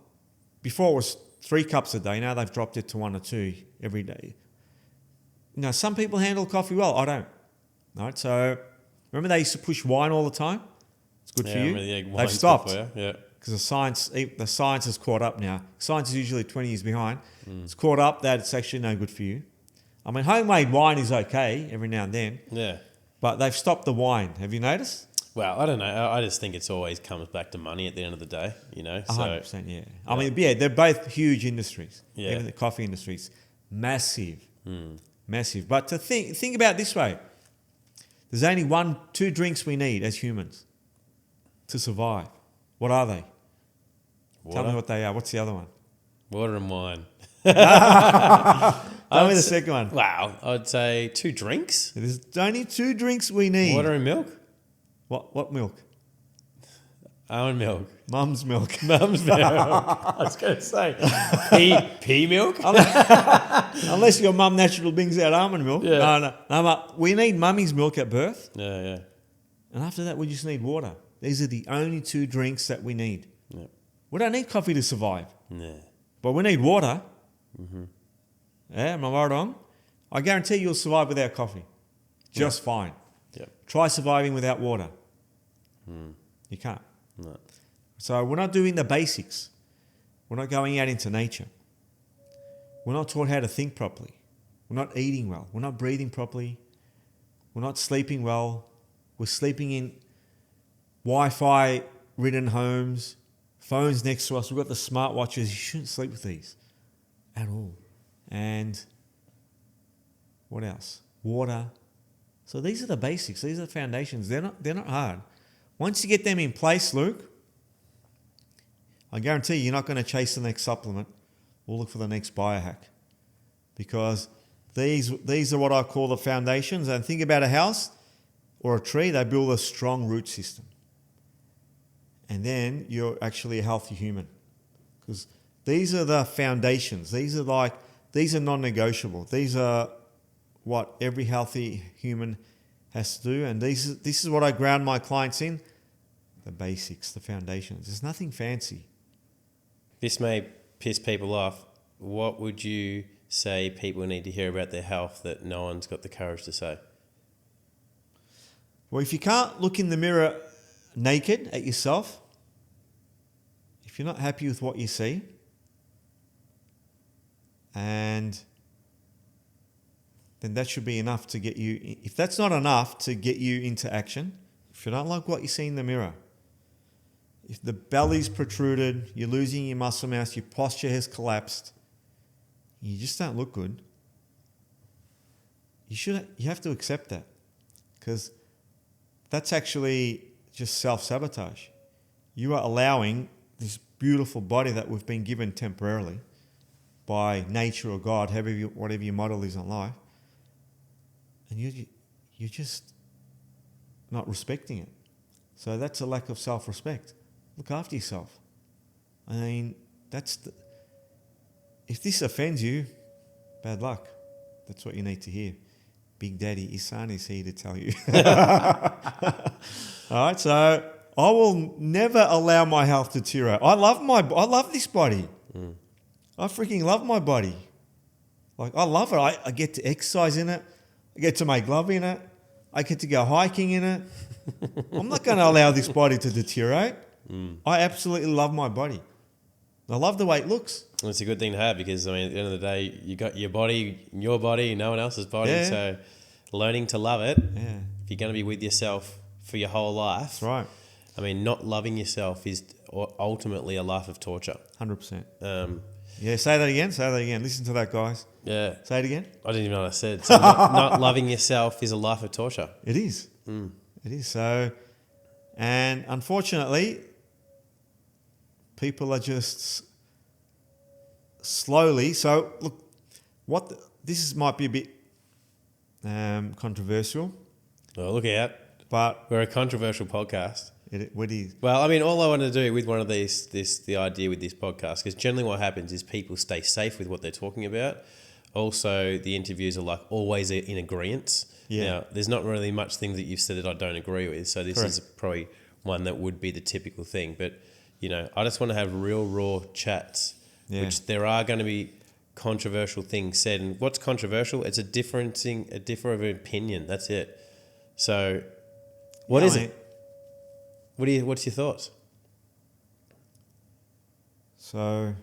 before it was 3 cups a day. Now they've dropped it to 1 or 2 every day. You know, some people handle coffee well. I don't. All right, so remember they used to push wine all the time? It's good for you. They've stopped. Yeah. Because the science has caught up now. Science is usually 20 years behind. It's caught up that it's actually no good for you. I mean, homemade wine is okay every now and then. Yeah. But they've stopped the wine. Have you noticed? Well, I don't know. I just think it's always comes back to money at the end of the day, you know. 100%, yeah. I mean, yeah, they're both huge industries. Yeah. Even the coffee industry's massive. Massive. But to think about it this way. There's only 2 drinks we need as humans to survive. What are they? Water. Tell me what they are. What's the other one? Water and wine. Tell me the second one. Wow. I'd say 2 drinks. There's only 2 drinks we need. Water and milk. What milk? Almond milk. Mum's milk. Mum's milk. I was going to say pea milk. Unless your mum naturally brings out almond milk. Yeah. No, we need mummy's milk at birth. Yeah. And after that, we just need water. These are the only 2 drinks that we need. Yeah. We don't need coffee to survive. Yeah. But we need water. Yeah, am I right on? I guarantee you'll survive without coffee. Just fine. Yep. Try surviving without water. You can't. No. So we're not doing the basics. We're not going out into nature. We're not taught how to think properly. We're not eating well. We're not breathing properly. We're not sleeping well. We're sleeping in Wi-Fi ridden homes, phones next to us. We've got the smartwatches. You shouldn't sleep with these at all. And what else? Water. So these are the basics. These are the foundations. They're not hard. Once you get them in place, Luke, I guarantee you're not going to chase the next supplement or look for the next biohack, because these are what I call the foundations. And think about a house or a tree. They build a strong root system. And then you're actually a healthy human, because these are the foundations. These are non-negotiable. These are what every healthy human has to do. And this is what I ground my clients in: the basics, the foundations. There's nothing fancy. This may piss people off. What would you say people need to hear about their health that no one's got the courage to say? Well, if you can't look in the mirror naked at yourself, if you're not happy with what you see, and then that should be enough to get you. If that's not enough to get you into action, if you don't like what you see in the mirror, if the belly's protruded, you're losing your muscle mass, your posture has collapsed, you just don't look good, you have to accept that, because that's actually just self-sabotage. You are allowing this beautiful body that we've been given temporarily by nature or God, whatever your model is on life, and you're just not respecting it. So that's a lack of self-respect. Look after yourself. I mean, if this offends you, bad luck. That's what you need to hear. Big Daddy Ihsan is here to tell you. All right, so I will never allow my health to deteriorate. I love this body. I freaking love my body. Like, I love it. I get to exercise in it. I get to make love in it. I get to go hiking in it. I'm not going to allow this body to deteriorate. I absolutely love my body. I love the way it looks. Well, it's a good thing to have, because, I mean, at the end of the day, you got your body, no one else's body. Yeah. So learning to love it, if you're going to be with yourself for your whole life. That's right. I mean, not loving yourself is ultimately a life of torture. 100%. Yeah, say that again. Say that again. Listen to that, guys. Yeah. Say it again. I didn't even know what I said. So not loving yourself is a life of torture. It is. It is. So, and unfortunately, people are just slowly. So look, might be a bit controversial, Oh, look out. but We're a controversial podcast. what is? Well, I mean, all I want to do with one of the idea with this podcast, because generally what happens is people stay safe with what they're talking about. Also, the interviews are like always in agreement. Yeah. Now, there's not really much things that you've said that I don't agree with. So this is probably one that would be the typical thing. But, I just want to have real raw chats, which there are going to be controversial things said. And what's controversial? It's a difference of opinion. That's it. So what is it? What's your thoughts? So,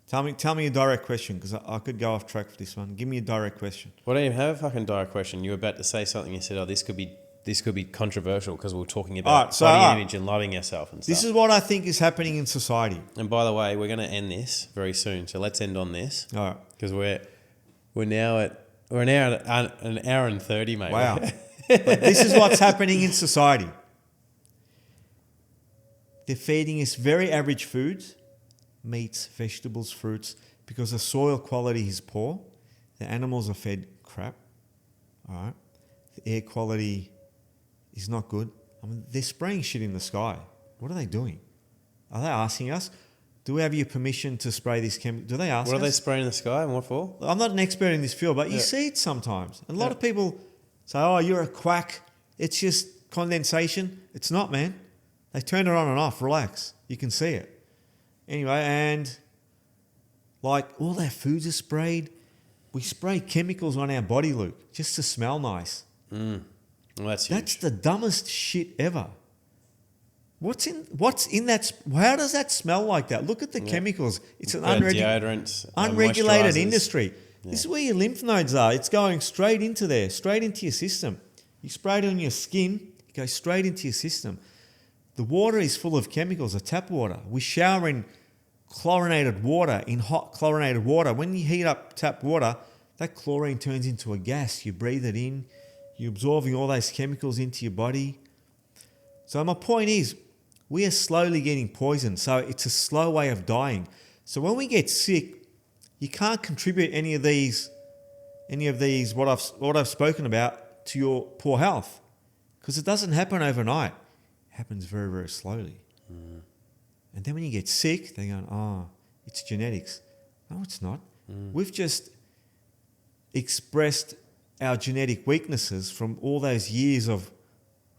tell me a direct question, because I could go off track for this one. Give me a direct question. Well, I don't even have a fucking direct question. You were about to say something. You said, "Oh, this could be controversial because we're talking about body image and loving yourself and stuff." This is what I think is happening in society. And by the way, we're going to end this very soon. So let's end on this. All right. Because we're now at an hour and 30, mate. Wow. But this is what's happening in society. They're feeding us very average foods, meats, vegetables, fruits, because the soil quality is poor. The animals are fed crap. All right. The air quality is not good. I mean, they're spraying shit in the sky. What are they doing? Are they asking us, do we have your permission to spray this chemical? Do they ask us? What are they spraying in the sky and what for? I'm not an expert in this field, but you see it sometimes. And a lot of people say, oh, you're a quack. It's just condensation. It's not, man. They turn it on and off. Relax. You can see it. Anyway, and like all our foods are sprayed. We spray chemicals on our body, Luke, just to smell nice. Well, that's huge. That's the dumbest shit ever. What's in that? How does that smell like that? Look at the chemicals. It's an deodorants, unregulated moisturisers. industry. Yeah. This is where your lymph nodes are. It's going straight into there, straight into your system. You spray it on your skin, it goes straight into your system. The water is full of chemicals, the tap water. We shower in chlorinated water, in hot chlorinated water. When you heat up tap water, that chlorine turns into a gas. You breathe it in. You're absorbing all those chemicals into your body. So my point is, we are slowly getting poisoned. So it's a slow way of dying. So when we get sick, you can't contribute any of these what I've spoken about to your poor health, because it doesn't happen overnight. It happens very, very slowly. And then when you get sick, they're going, oh, it's genetics. No, it's not. We've just expressed our genetic weaknesses from all those years of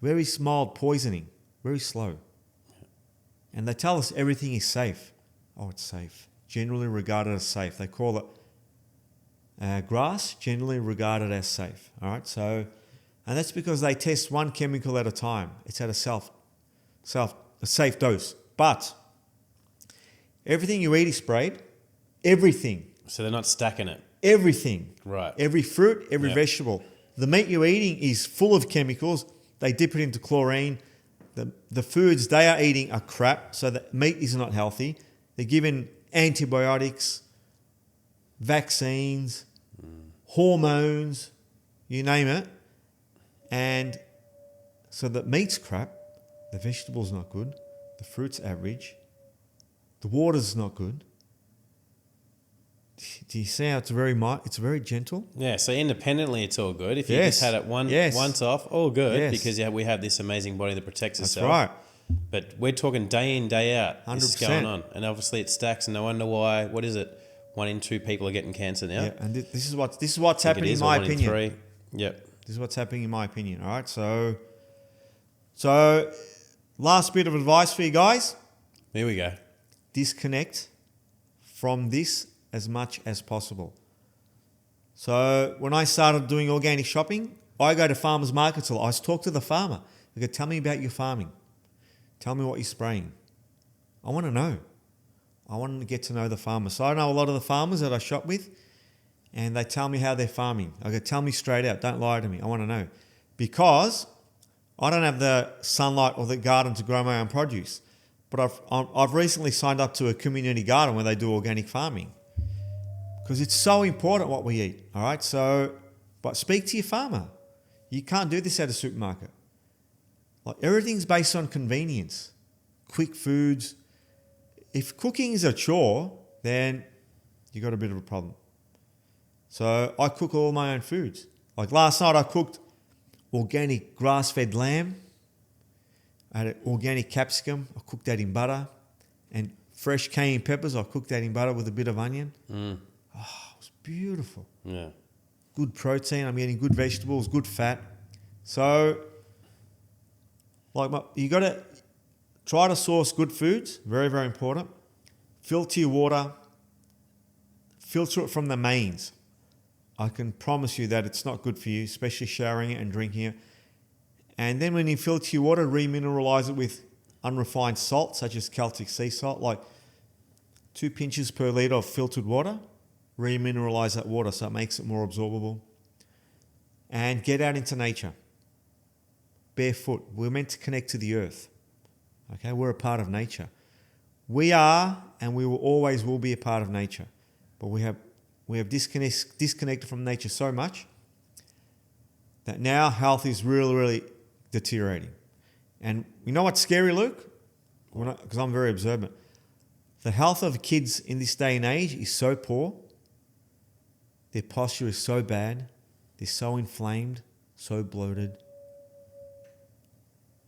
very mild poisoning, very slow. And they tell us everything is safe. Oh, it's safe. Generally regarded as safe. They call it grass, generally regarded as safe. All right, so, and that's because they test one chemical at a time. It's at a safe dose. But everything you eat is sprayed. Everything. So they're not stacking it. Everything. Right. Every fruit, every vegetable. The meat you're eating is full of chemicals. They dip it into chlorine. The foods they are eating are crap, so the meat is not healthy. They're given antibiotics, vaccines, hormones, you name it. And so the meat's crap, the vegetable's not good, the fruit's average, the water's not good. Do you see how it's very gentle? Yeah, so independently it's all good. If you just had it once off, all good, because we have this amazing body that protects itself. That's right. But we're talking day in, day out. 100%. This is going on. And obviously it stacks, and no wonder why, what is it? 1 in 2 people are getting cancer now. Yeah, and this is what's happening in my opinion. 1 in 3. Yep. This is what's happening in my opinion. All right, so last bit of advice for you guys. Here we go. Disconnect from this as much as possible. So when I started doing organic shopping, I go to farmers markets a lot. I talk to the farmer. I go, tell me about your farming. Tell me what you're spraying. I want to know. I want to get to know the farmer. So I know a lot of the farmers that I shop with, and they tell me how they're farming. I go, tell me straight out. Don't lie to me. I want to know. Because I don't have the sunlight or the garden to grow my own produce. but I've recently signed up to a community garden where they do organic farming because it's so important what we eat. All right. So, but speak to your farmer. You can't do this at a supermarket. Like everything's based on convenience, quick foods. If cooking is a chore, then you got a bit of a problem. So I cook all my own foods. Like last night I cooked organic grass-fed lamb. I had organic capsicum. I cooked that in butter. And fresh cayenne peppers. I cooked that in butter with a bit of onion. Oh, it was beautiful. Yeah. Good protein. I'm getting good vegetables, good fat. So, you got to try to source good foods. Very, very important. Filter your water. Filter it from the mains. I can promise you that it's not good for you, especially showering it and drinking it. And then when you filter your water, remineralize it with unrefined salt, such as Celtic sea salt, like 2 pinches per litre of filtered water. Remineralize that water so it makes it more absorbable. And get out into nature. Barefoot. We're meant to connect to the earth. Okay, we're a part of nature. We are, and we will always will be a part of nature. But we have disconnected from nature so much that now health is really, really deteriorating. And you know what's scary, Luke? Because I'm very observant. The health of kids in this day and age is so poor. Their posture is so bad. They're so inflamed, so bloated.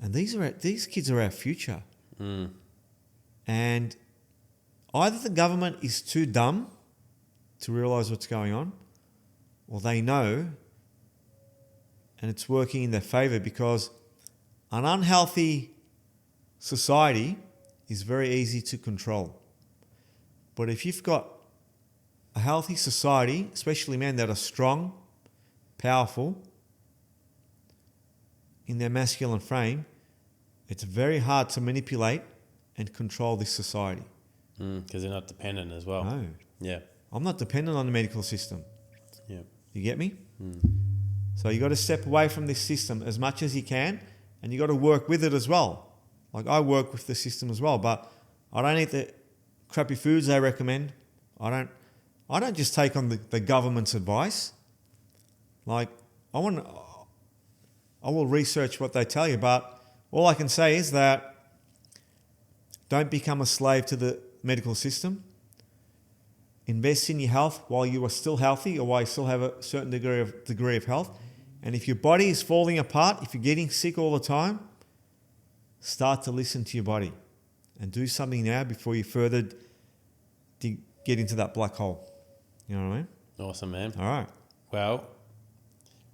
And these kids are our future. And either the government is too dumb to realise what's going on, or they know and it's working in their favour, because an unhealthy society is very easy to control. But if you've got a healthy society, especially men that are strong, powerful, in their masculine frame, it's very hard to manipulate and control this society. Because they're not dependent as well. No. Yeah. I'm not dependent on the medical system. Yeah. You get me? So you got to step away from this system as much as you can, and you got to work with it as well. Like I work with the system as well, but I don't eat the crappy foods they recommend. I don't just take on the government's advice. Like I will research what they tell you, but all I can say is that don't become a slave to the medical system. Invest in your health while you are still healthy, or while you still have a certain degree of health. And if your body is falling apart, if you're getting sick all the time, start to listen to your body and do something now before you further get into that black hole. You know what I mean? Awesome, man. All right. Well,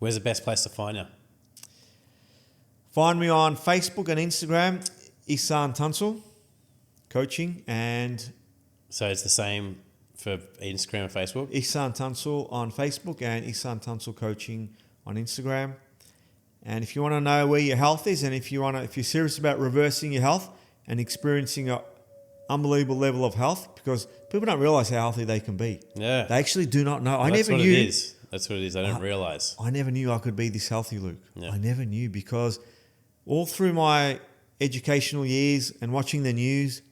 where's the best place to find you? Find me on Facebook and Instagram, Ihsan Tuncel Coaching, and So it's the same for Instagram and Facebook? Ihsan Tuncel on Facebook and Ihsan Tuncel Coaching on Instagram. And if you want to know where your health is, and if you're serious about reversing your health and experiencing an unbelievable level of health, because people don't realize how healthy they can be. Yeah. They actually do not know. That's what it is. That's what it is. I didn't realize. I never knew I could be this healthy, Luke. Yeah. I never knew, because all through my educational years and watching the news,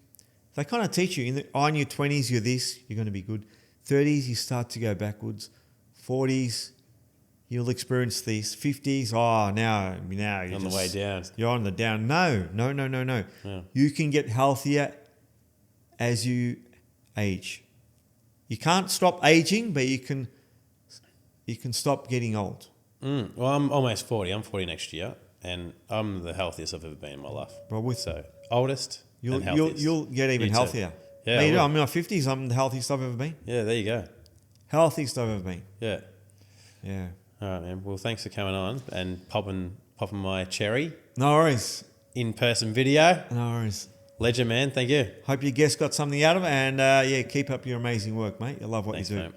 they kind of teach you, in your 20s, you're this, you're going to be good. 30s, you start to go backwards. 40s, you'll experience this. 50s, now you're On the way down. You're on the down. No. Yeah. You can get healthier as you age. You can't stop aging, but you can stop getting old. Well, I'm almost 40. I'm 40 next year, and I'm the healthiest I've ever been in my life. Well, So, oldest and You'll healthiest. get even You too. healthier. Yeah, Me too. I I'm in my 50s. I'm the healthiest I've ever been. Yeah, there you go. Healthiest I've ever been. Yeah. Yeah. All right, man. Well, thanks for coming on and popping my cherry No worries. in-person video. No worries. Legend, man. Thank you. Hope your guests got something out of it, and keep up your amazing work, mate. I love what Thanks, you do. mate.